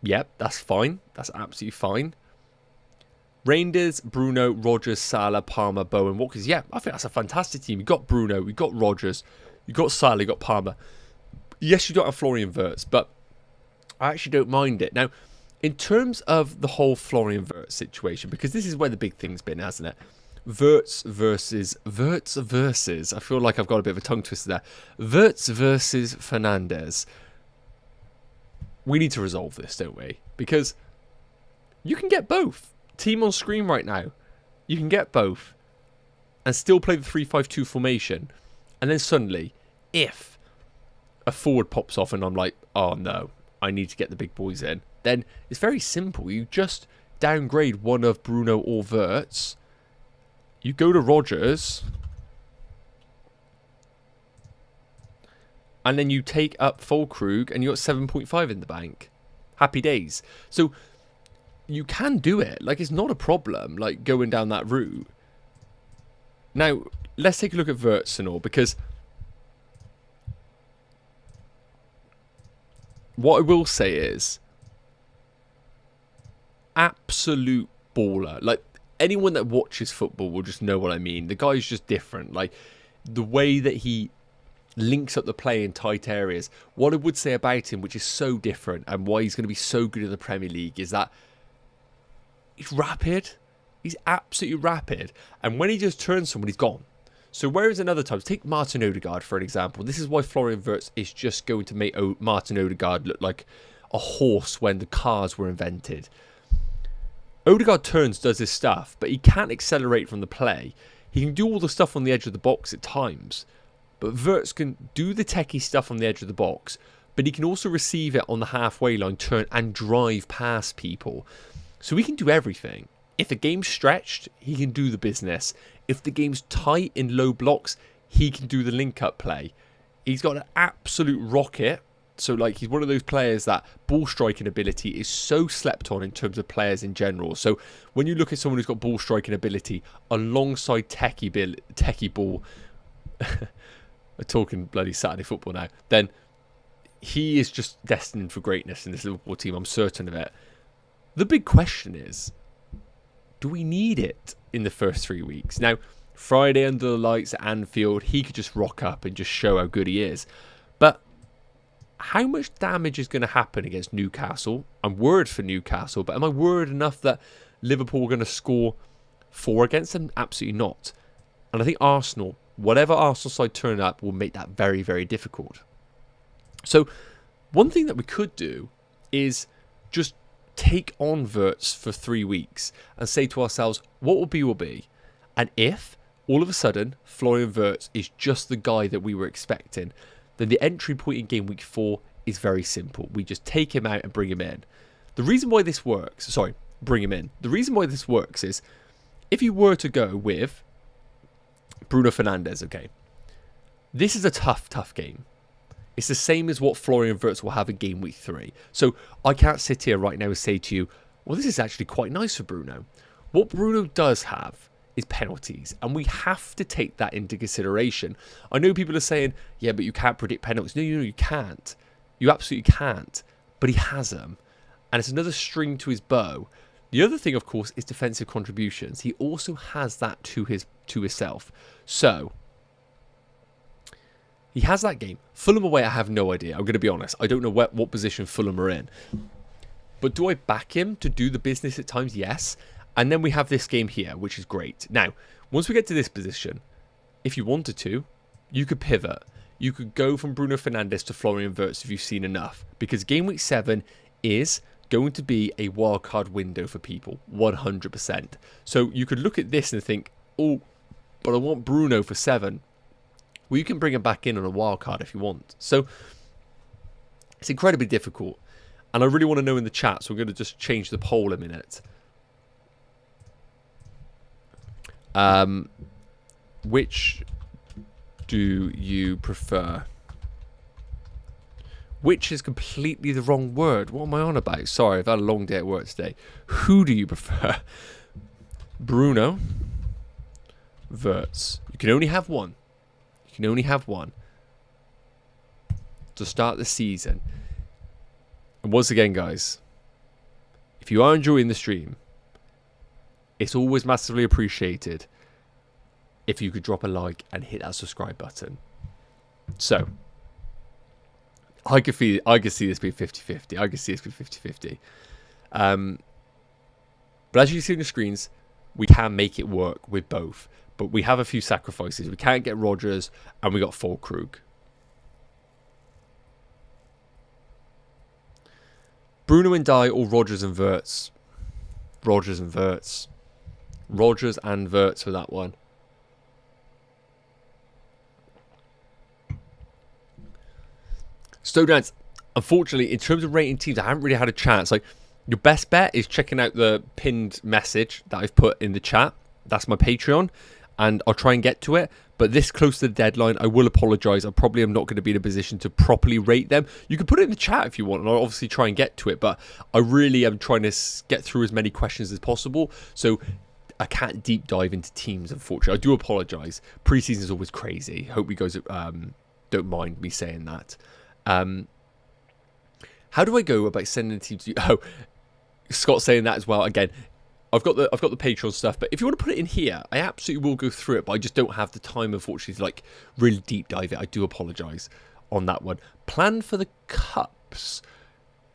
Yep, that's fine. That's absolutely fine. Reinders, Bruno, Rodgers, Salah, Palmer, Bowen, Walkers. Yeah, I think that's a fantastic team. You've got Bruno, you've got Rodgers, you've got Salah, you've got Palmer. Yes, you don't have Florian Wirtz, but I actually don't mind it. Now, in terms of the whole Florian Wirtz situation, because this is where the big thing's been, hasn't it? Wirtz versus... I feel like I've got a bit of a tongue twister there. Wirtz versus Fernandes. We need to resolve this, don't we? Because you can get both. Team on screen right now. You can get both. And still play the 3-5-2 formation. And then suddenly, if a forward pops off and I'm like, oh no, I need to get the big boys in, then it's very simple. You just downgrade one of Bruno or Wirtz. You go to Rodgers. And then you take up Füllkrug and you got 7.5 in the bank. Happy days. So you can do it. Like, it's not a problem, like, going down that route. Now, let's take a look at Wirtz and all, because what I will say is absolute baller. Like, anyone that watches football will just know what I mean. The guy's just different. Like, the way that he links up the play in tight areas. What I would say about him, which is so different, and why he's going to be so good in the Premier League, is that he's rapid. He's absolutely rapid. And when he just turns someone, he's gone. So whereas in other times, take Martin Odegaard for an example. This is why Florian Wirtz is just going to make Martin Odegaard look like a horse when the cars were invented. Odegaard turns, does his stuff, but he can't accelerate from the play. He can do all the stuff on the edge of the box at times. But Wirtz can do the techie stuff on the edge of the box, but he can also receive it on the halfway line, turn and drive past people. So he can do everything. If the game's stretched, he can do the business. If the game's tight in low blocks, he can do the link-up play. He's got an absolute rocket. So, like, he's one of those players that ball striking ability is so slept on in terms of players in general. So, when you look at someone who's got ball striking ability alongside techie ball, we're talking bloody Saturday football now, then he is just destined for greatness in this Liverpool team. I'm certain of it. The big question is, do we need it in the first 3 weeks? Now, Friday under the lights at Anfield, he could just rock up and just show how good he is. But how much damage is going to happen against Newcastle? I'm worried for Newcastle, but am I worried enough that Liverpool are going to score 4 against them? Absolutely not. And I think Arsenal, whatever Arsenal side turn up, will make that very, very difficult. So, one thing that we could do is just take on Wirtz for 3 weeks and say to ourselves, what will be will be. And if all of a sudden Florian Wirtz is just the guy that we were expecting, then the entry point in game week 4 is very simple. We just take him out and bring him in. The reason why this works, bring him in. The reason why this works is if you were to go with Bruno Fernandes, okay, this is a tough game. It's the same as what Florian Wirtz will have in game week 3. So I can't sit here right now and say to you, well, this is actually quite nice for Bruno. What Bruno does have is penalties, and we have to take that into consideration. I know people are saying, yeah, but you can't predict penalties. No, you can't. You absolutely can't. But he has them, and it's another string to his bow. The other thing, of course, is defensive contributions. He also has that to himself. So he has that game. Fulham away, I have no idea. I'm going to be honest. I don't know what position Fulham are in. But do I back him to do the business at times? Yes. And then we have this game here, which is great. Now, once we get to this position, if you wanted to, you could pivot. You could go from Bruno Fernandes to Florian Wirtz if you've seen enough. Because game week 7 is going to be a wildcard window for people, 100%. So you could look at this and think, oh, but I want Bruno for 7. Well, you can bring him back in on a wildcard if you want. So it's incredibly difficult. And I really want to know in the chat, so I'm going to just change the poll a minute. Which do you prefer? Which is completely the wrong word. What am I on about? Sorry, I've had a long day at work today. Who do you prefer? Bruno, Wirtz. You can only have one. You can only have one to start the season. And once again, guys, if you are enjoying the stream, it's always massively appreciated if you could drop a like and hit that subscribe button. So, I could see this being 50-50. I could see this being 50-50. But as you see on the screens, we can make it work with both. But we have a few sacrifices. We can't get Rodgers, and we got Füllkrug. Bruno and Dye or Rodgers and Wirtz? Rodgers and Wirtz. Rodgers and Wirtz for that one. Stodance, unfortunately, in terms of rating teams, I haven't really had a chance. Like, your best bet is checking out the pinned message that I've put in the chat. That's my Patreon, and I'll try and get to it. But this close to the deadline, I will apologise. I probably am not going to be in a position to properly rate them. You can put it in the chat if you want, and I'll obviously try and get to it. But I really am trying to get through as many questions as possible. So I can't deep dive into teams, unfortunately. I do apologise. Pre-season is always crazy. Hope you guys don't mind me saying that. How do I go about sending a team to you? Oh, Scott's saying that as well. Again, I've got the Patreon stuff, but if you want to put it in here, I absolutely will go through it, but I just don't have the time, unfortunately, to like really deep dive it. I do apologise on that one. Plan for the cups.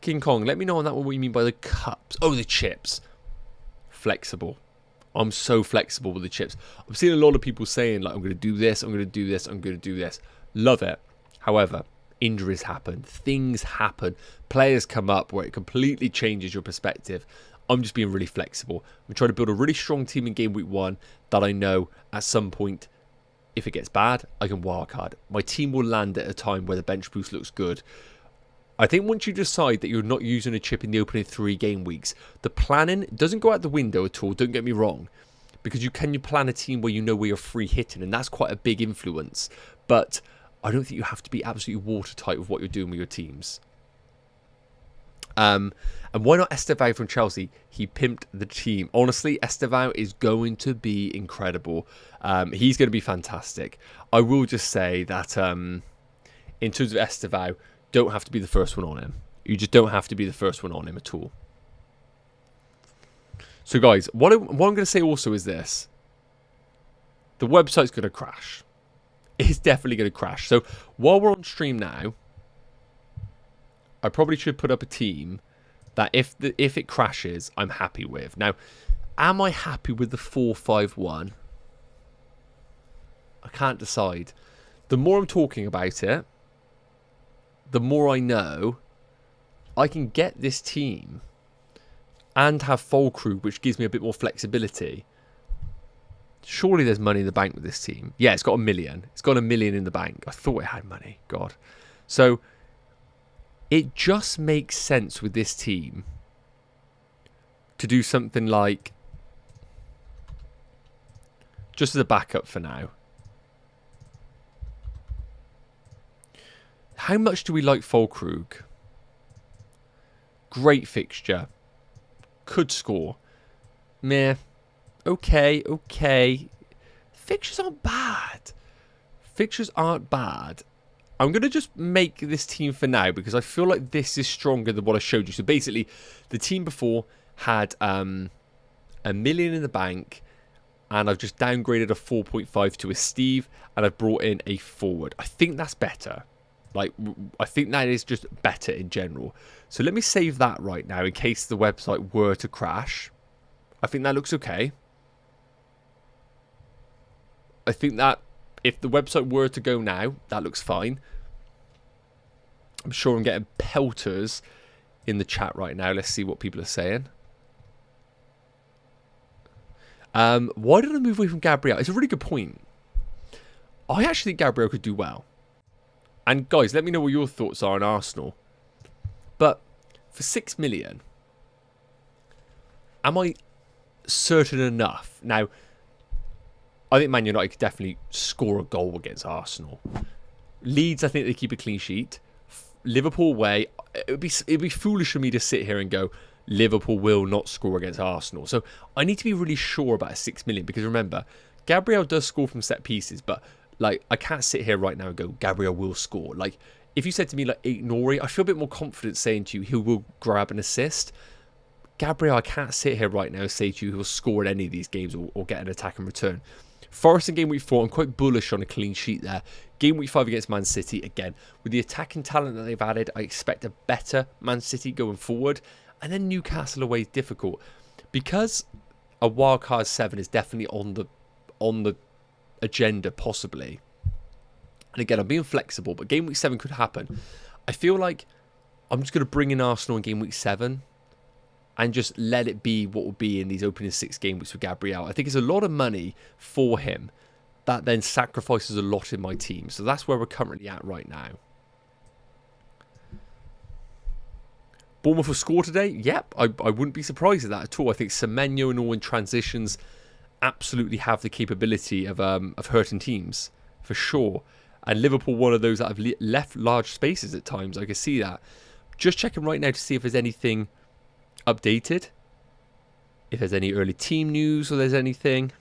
King Kong, let me know on that one what you mean by the cups. Oh, the chips. Flexible. I'm so flexible with the chips. I'm seeing a lot of people saying, like, I'm going to do this, I'm going to do this, I'm going to do this. Love it. However, injuries happen. Things happen. Players come up where it completely changes your perspective. I'm just being really flexible. I'm trying to build a really strong team in game week 1 that I know at some point, if it gets bad, I can wildcard. My team will land at a time where the bench boost looks good. I think once you decide that you're not using a chip in the opening 3 game weeks, the planning doesn't go out the window at all, don't get me wrong. Because you plan a team where you know where you're free hitting, and that's quite a big influence. But I don't think you have to be absolutely watertight with what you're doing with your teams. And why not Estevao from Chelsea? He pimped the team. Honestly, Estevao is going to be incredible. He's going to be fantastic. I will just say that in terms of Estevao, don't have to be the first one on him. You just don't have to be the first one on him at all. So guys, what I'm going to say also is this. The website's going to crash. It's definitely going to crash. So while we're on stream now, I probably should put up a team that if it crashes, I'm happy with. Now, am I happy with the 4-5-1? I can't decide. The more I'm talking about it, the more I know I can get this team and have Füllkrug, which gives me a bit more flexibility. Surely there's money in the bank with this team. Yeah, it's got 1 million. It's got 1 million in the bank. I thought it had money. God. So it just makes sense with this team to do something like, just as a backup for now. How much do we like Füllkrug? Great fixture. Could score. Meh. Okay, okay. Fixtures aren't bad. Fixtures aren't bad. I'm going to just make this team for now because I feel like this is stronger than what I showed you. So basically, the team before had 1 million in the bank, and I've just downgraded a 4.5 to a Steve, and I've brought in a forward. I think that's better. Like, I think that is just better in general. So let me save that right now in case the website were to crash. I think that looks okay. I think that if the website were to go now, that looks fine. I'm sure I'm getting pelters in the chat right now. Let's see what people are saying. Why did I move away from Gabriel? It's a really good point. I actually think Gabriel could do well. And guys, let me know what your thoughts are on Arsenal. But for 6 million, am I certain enough? Now, I think Man United could definitely score a goal against Arsenal. Leeds, I think they keep a clean sheet. Liverpool away, it'd be foolish for me to sit here and go, Liverpool will not score against Arsenal. So I need to be really sure about a 6 million because remember, Gabriel does score from set pieces, but like I can't sit here right now and go, Gabriel will score. Like if you said to me like Nori, I feel a bit more confident saying to you he will grab an assist. Gabriel, I can't sit here right now and say to you he'll score in any of these games or get an attack in return. Forest in game week 4, I'm quite bullish on a clean sheet there. Game week 5 against Man City, again, with the attacking talent that they've added, I expect a better Man City going forward. And then Newcastle away is difficult. Because a wildcard 7 is definitely on the agenda, possibly. And again, I'm being flexible, but game week 7 could happen. I feel like I'm just going to bring in Arsenal in game week 7 and just let it be what will be in these opening 6 game weeks for Gabriel. I think it's a lot of money for him that then sacrifices a lot in my team. So that's where we're currently at right now. Bournemouth will score today? Yep, I wouldn't be surprised at that at all. I think Semenyo and all in transitions absolutely have the capability of hurting teams, for sure. And Liverpool, one of those that have left large spaces at times. I can see that. Just checking right now to see if there's anything updated, if there's any early team news or there's anything.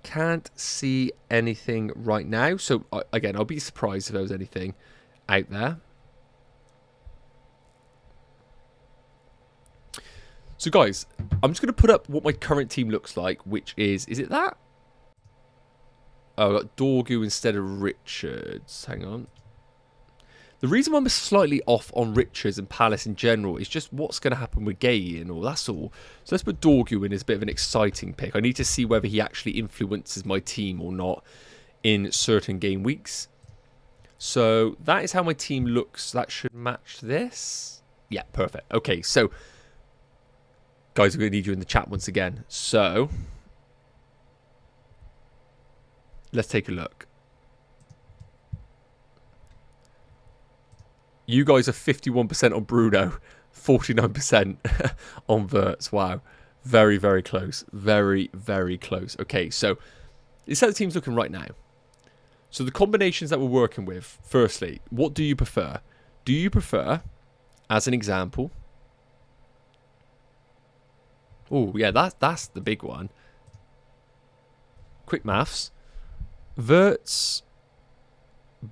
Can't see anything right now. So again, I'll be surprised if there was anything out there. So guys, I'm just going to put up what my current team looks like, which is it that? Oh, I got Dorgu instead of Richards. Hang on. The reason why I'm slightly off on Richards and Palace in general is just what's going to happen with Gay and all. That's all. So let's put Dorgu in as a bit of an exciting pick. I need to see whether he actually influences my team or not in certain game weeks. So that is how my team looks. That should match this. Yeah, perfect. Okay, so guys, we're going to need you in the chat once again. So let's take a look. You guys are 51% on Bruno, 49% on Wirtz. Wow. Very, very close. Very, very close. Okay, so this is how the team's looking right now. So the combinations that we're working with, firstly, what do you prefer? Do you prefer, as an example... Oh, yeah, that's the big one. Quick maths. Wirtz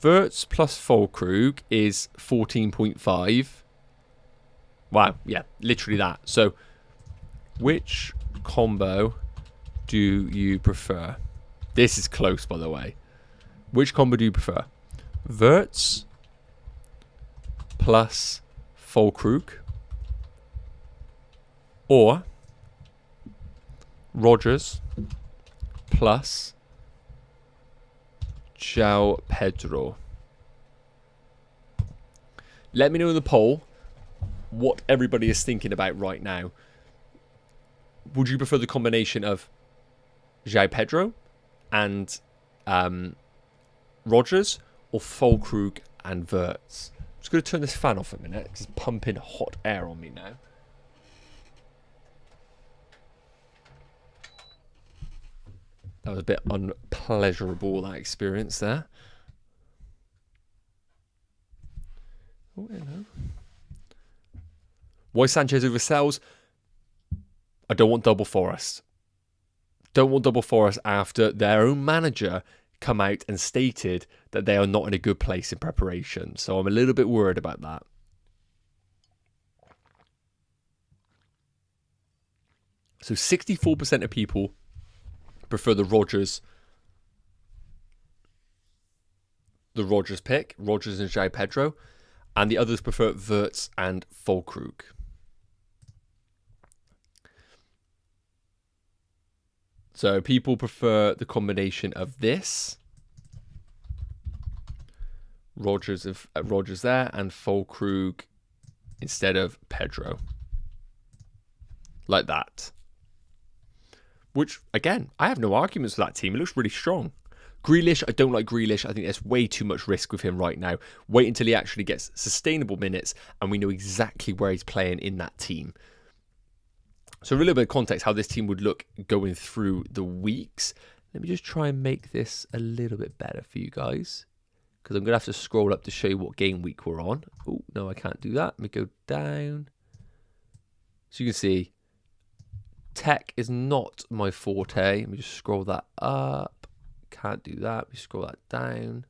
plus Füllkrug is 14.5. Wow, yeah, literally that. So, which combo do you prefer? This is close, by the way. Which combo do you prefer? Wirtz plus Füllkrug, or Rodgers plus João Pedro. Let me know in the poll what everybody is thinking about right now. Would you prefer the combination of João Pedro and Rodgers, or Füllkrug and Wirtz? I'm just going to turn this fan off a minute. It's pumping hot air on me now. That was a bit unpleasurable, that experience there. Oh, hello. Why Sanchez over Sells? I don't want double Forest. Don't want double Forest after their own manager come out and stated that they are not in a good place in preparation. So I'm a little bit worried about that. So 64% of people prefer the Rodgers pick, Rodgers and João Pedro, and the others prefer Wirtz and Füllkrug. So people prefer the combination of this, Rodgers there, and Füllkrug instead of Pedro, like that. Which, again, I have no arguments for that team. It looks really strong. Grealish, I don't like Grealish. I think there's way too much risk with him right now. Wait until he actually gets sustainable minutes and we know exactly where he's playing in that team. So a little bit of context how this team would look going through the weeks. Let me just try and make this a little bit better for you guys, because I'm going to have to scroll up to show you what game week we're on. Oh, no, I can't do that. Let me go down. So you can see tech is not my forte. Let me just scroll that up. Can't do that. Let me scroll that down.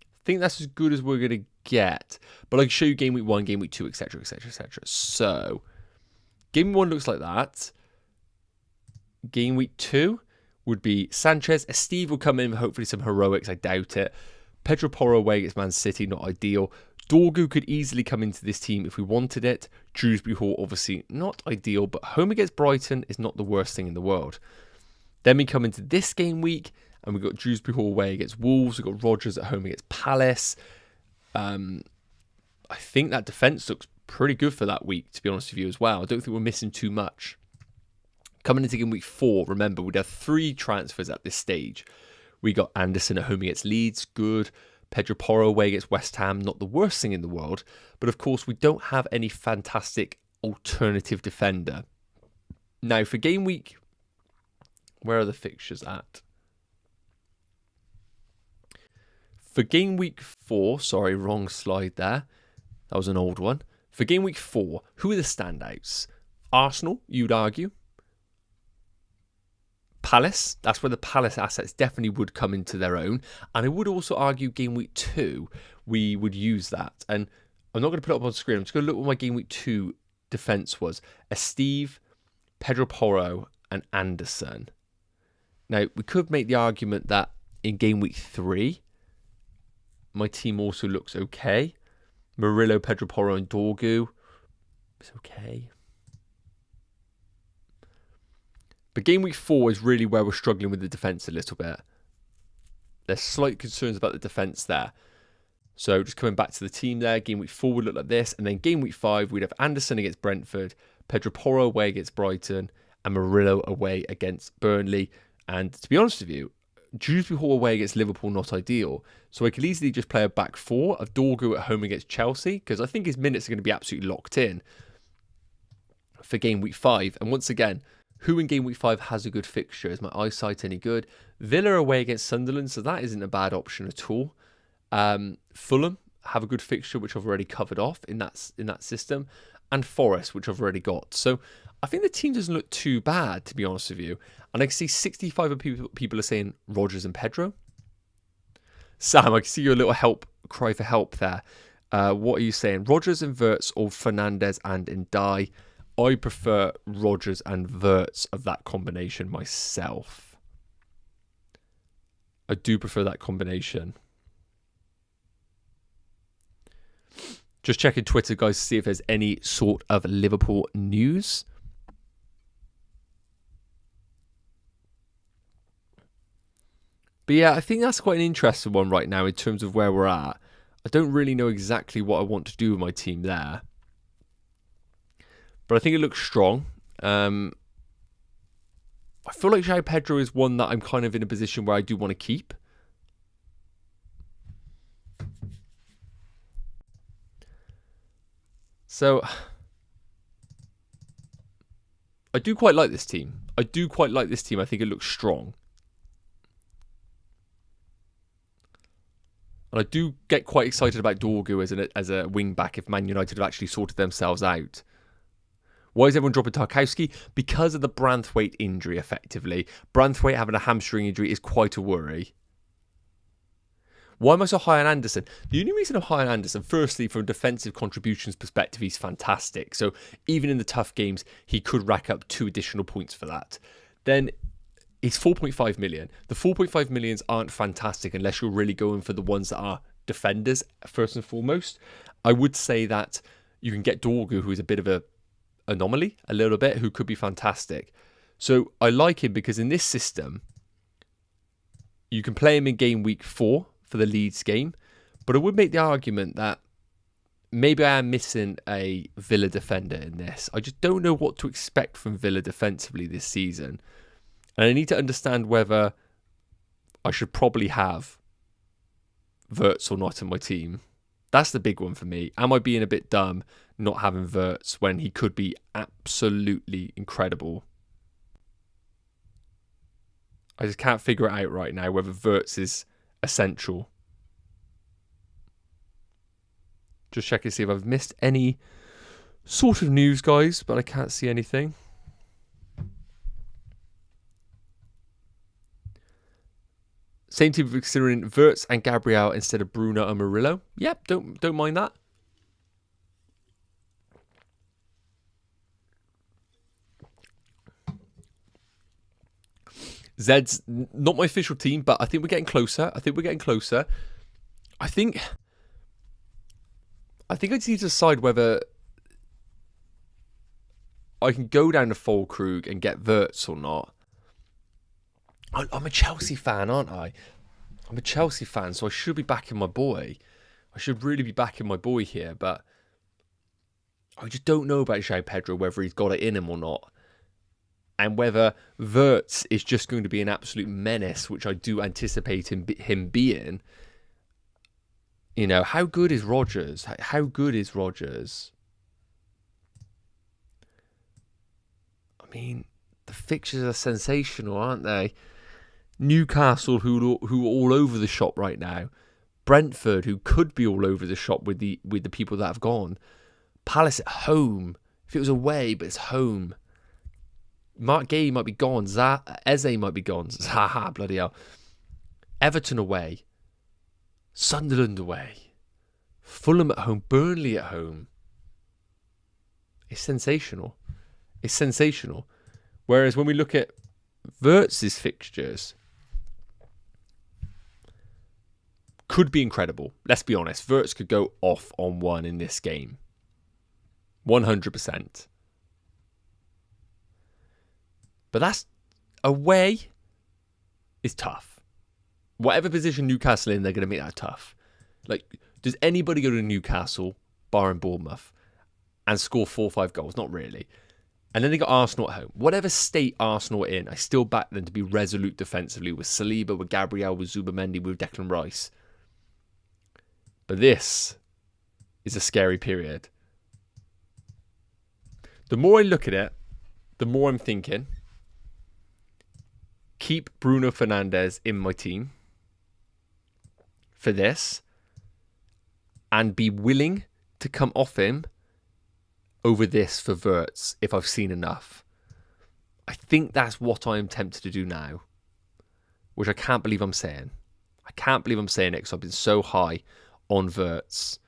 I think that's as good as we're going to get. But I can show you game week 1, game week 2, etc., etc., etc. So game week 1 looks like that. Game week 2 would be Sanchez. Steve will come in with hopefully some heroics. I doubt it. Pedro Porro away against Man City, not ideal. Dorgu could easily come into this team if we wanted it. Dewsbury Hall, obviously not ideal, but home against Brighton is not the worst thing in the world. Then we come into this game week, and we've got Dewsbury Hall away against Wolves. We've got Rodgers at home against Palace. I think that defence looks pretty good for that week, to be honest with you, as well. I don't think we're missing too much. Coming into game week 4, remember, we'd have 3 transfers at this stage. We got Anderson at home against Leeds, good. Pedro Porro away against West Ham, not the worst thing in the world. But of course, we don't have any fantastic alternative defender. Now, for game week, where are the fixtures at? For game week 4, sorry, wrong slide there. That was an old one. For game week 4, who are the standouts? Arsenal, you'd argue. Palace, that's where the Palace assets definitely would come into their own. And I would also argue game week 2, we would use that. And I'm not going to put it up on screen. I'm just going to look what my game week 2 defence was. Steve, Pedro Porro, and Anderson. Now, we could make the argument that in game week 3, my team also looks okay. Murillo, Pedro Porro, and Dorgu. It's okay. But game week 4 is really where we're struggling with the defence a little bit. There's slight concerns about the defence there. So just coming back to the team there, game week 4 would look like this. And then game week 5, we'd have Anderson against Brentford, Pedro Porro away against Brighton, and Murillo away against Burnley. And to be honest with you, Dewsbury Hall away against Liverpool, not ideal. So I could easily just play a back 4 of Dorgu at home against Chelsea, because I think his minutes are going to be absolutely locked in for game week 5. And once again, who in game week 5 has a good fixture? Is my eyesight any good? Villa away against Sunderland, so that isn't a bad option at all. Fulham have a good fixture, which I've already covered off in that system. And Forest, which I've already got. So I think the team doesn't look too bad, to be honest with you. And I can see 65 of people are saying Rodgers and Pedro. Sam, I can see your little cry for help there. What are you saying? Rodgers and Wirtz or Fernandez and Ndai? I prefer Rodgers and Wirtz of that combination myself. I do prefer that combination. Just checking Twitter, guys, to see if there's any sort of Liverpool news. But yeah, I think that's quite an interesting one right now in terms of where we're at. I don't really know exactly what I want to do with my team there. but I think it looks strong. I feel like João Pedro is one that I'm kind of in a position where I do want to keep. So I do quite like this team. I think it looks strong. And I do get quite excited about Dorgu as a wing back if Man United have actually sorted themselves out. Why is everyone dropping Tarkowski? Because of the Branthwaite injury, effectively. Branthwaite having a hamstring injury is quite a worry. Why am I so high on Anderson? The only reason I'm high on Anderson, firstly, from a defensive contributions perspective, he's fantastic. So even in the tough games, he could rack up 2 additional points for that. Then it's 4.5 million. The 4.5 millions aren't fantastic unless you're really going for the ones that are defenders, first and foremost. I would say that you can get Dorgu, who is a bit of a anomaly, a little bit, who could be fantastic. So I like him because in this system, you can play him in game week 4 for the Leeds game. But I would make the argument that maybe I am missing a Villa defender in this. I just don't know what to expect from Villa defensively this season. And I need to understand whether I should probably have Wirtz or not in my team. That's the big one for me. Am I being a bit dumb not having Wirtz when he could be absolutely incredible? I just can't figure it out right now whether Wirtz is essential. Just check and see if I've missed any sort of news, guys, but I can't see anything. Same team considering Wirtz and Gabriel instead of Bruno and Murillo. Yep, don't mind that. Zed's not my official team, but I think we're getting closer. I think I just need to decide whether I can go down to Füllkrug and get Wirtz or not. I'm a Chelsea fan, aren't I? I'm a Chelsea fan, so I should be backing my boy. I should really be backing my boy here, but I just don't know about João Pedro, whether he's got it in him or not. And whether Wirtz is just going to be an absolute menace, which I do anticipate him being. You know, how good is Rodgers? How good is Rodgers? I mean, the fixtures are sensational, aren't they? Newcastle, who are all over the shop right now. Brentford, who could be all over the shop with the people that have gone. Palace at home. If it was away, but it's home. Mark Gay might be gone. Eze might be gone. Zaha, bloody hell. Everton away. Sunderland away. Fulham at home. Burnley at home. It's sensational. It's sensational. Whereas when we look at Wirtz's fixtures, could be incredible. Let's be honest. Wirtz could go off on one in this game. 100%. But that's away is tough. Whatever position Newcastle in, they're going to make that tough. Like, does anybody go to Newcastle, barring Bournemouth, and score 4 or 5 goals? Not really. And then they got Arsenal at home. Whatever state Arsenal are in, I still back them to be resolute defensively with Saliba, with Gabriel, with Zubamendi, with Declan Rice. But this is a scary period. The more I look at it, the more I'm thinking, keep Bruno Fernandes in my team for this and be willing to come off him over this for Wirtz if I've seen enough. I think that's what I am tempted to do now, which I can't believe I'm saying. I can't believe I'm saying it because I've been so high on Wirtz.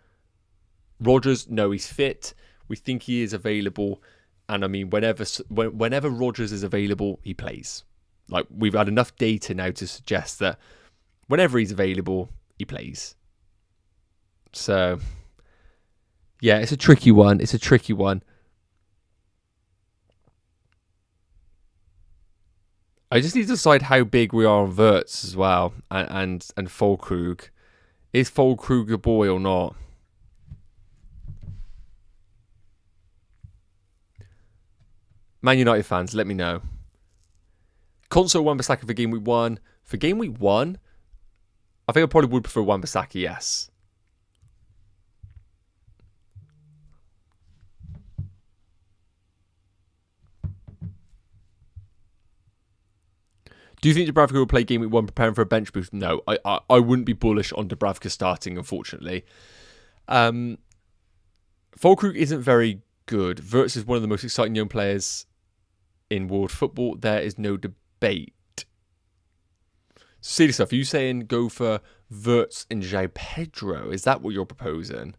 Rodgers, no, he's fit. We think he is available. And I mean, whenever Rodgers is available, he plays. Like, we've had enough data now to suggest that whenever he's available, he plays. So, yeah, it's a tricky one. It's a tricky one. I just need to decide how big we are on Wirtz as well, and Füllkrug. Is Füllkrug a boy or not? Man United fans, let me know. Console Wan-Bissaka for game week 1. For game week 1, I think I probably would prefer Wan-Bissaka, yes. Do you think Dubravka will play game week 1 preparing for a bench boost? No, I wouldn't be bullish on Dubravka starting, unfortunately. Füllkrug isn't very good. Wirtz is one of the most exciting young players in world football. There is no debate. Serious stuff. Are you saying go for Wirtz and João Pedro? Is that what you're proposing?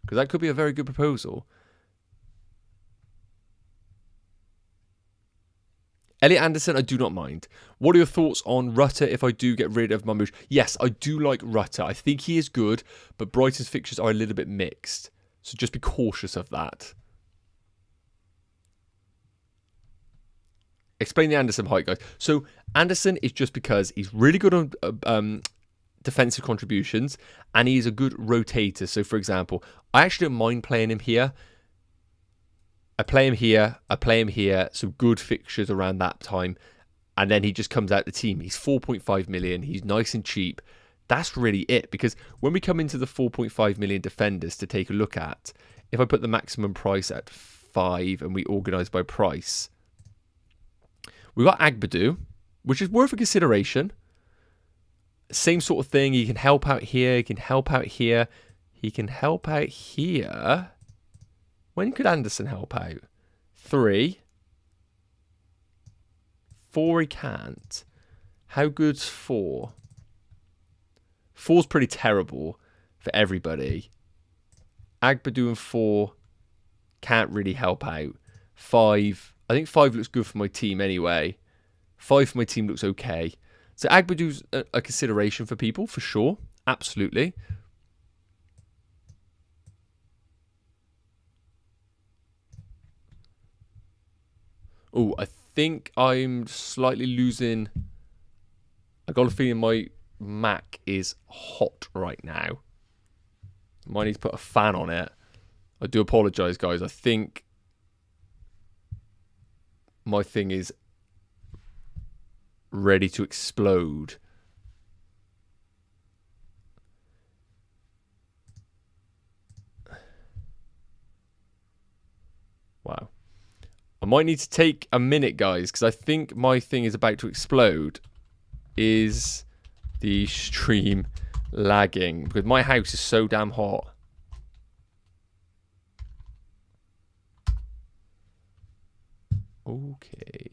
Because that could be a very good proposal. Elliot Anderson, I do not mind. What are your thoughts on Rutter if I do get rid of Mamouche? Yes, I do like Rutter. I think he is good, but Brighton's fixtures are a little bit mixed. So just be cautious of that. Explain the Anderson height, guys. So Anderson is just because he's really good on defensive contributions, and he is a good rotator. So, for example, I actually don't mind playing him here. I play him here, I play him here, some good fixtures around that time, and then he just comes out the team. He's 4.5 million, he's nice and cheap. That's really it, because when we come into the 4.5 million defenders to take a look at, if I put the maximum price at 5 and we organise by price, we've got Agbadou, which is worth a consideration. Same sort of thing, he can help out here, he can help out here, he can help out here. When could Anderson help out? 3. 4 he can't. How good's 4? 4's pretty terrible for everybody. Agbadou and 4 can't really help out. 5. I think 5 looks good for my team anyway. 5 for my team looks okay. So Agbadou's a consideration for people, for sure. Absolutely. Oh, I think I'm slightly losing. I got a feeling my Mac is hot right now. Might need to put a fan on it. I do apologise, guys. I think my thing is ready to explode. Wow. I might need to take a minute, guys, because I think my thing is about to explode. Is the stream lagging? Because my house is so damn hot. Okay.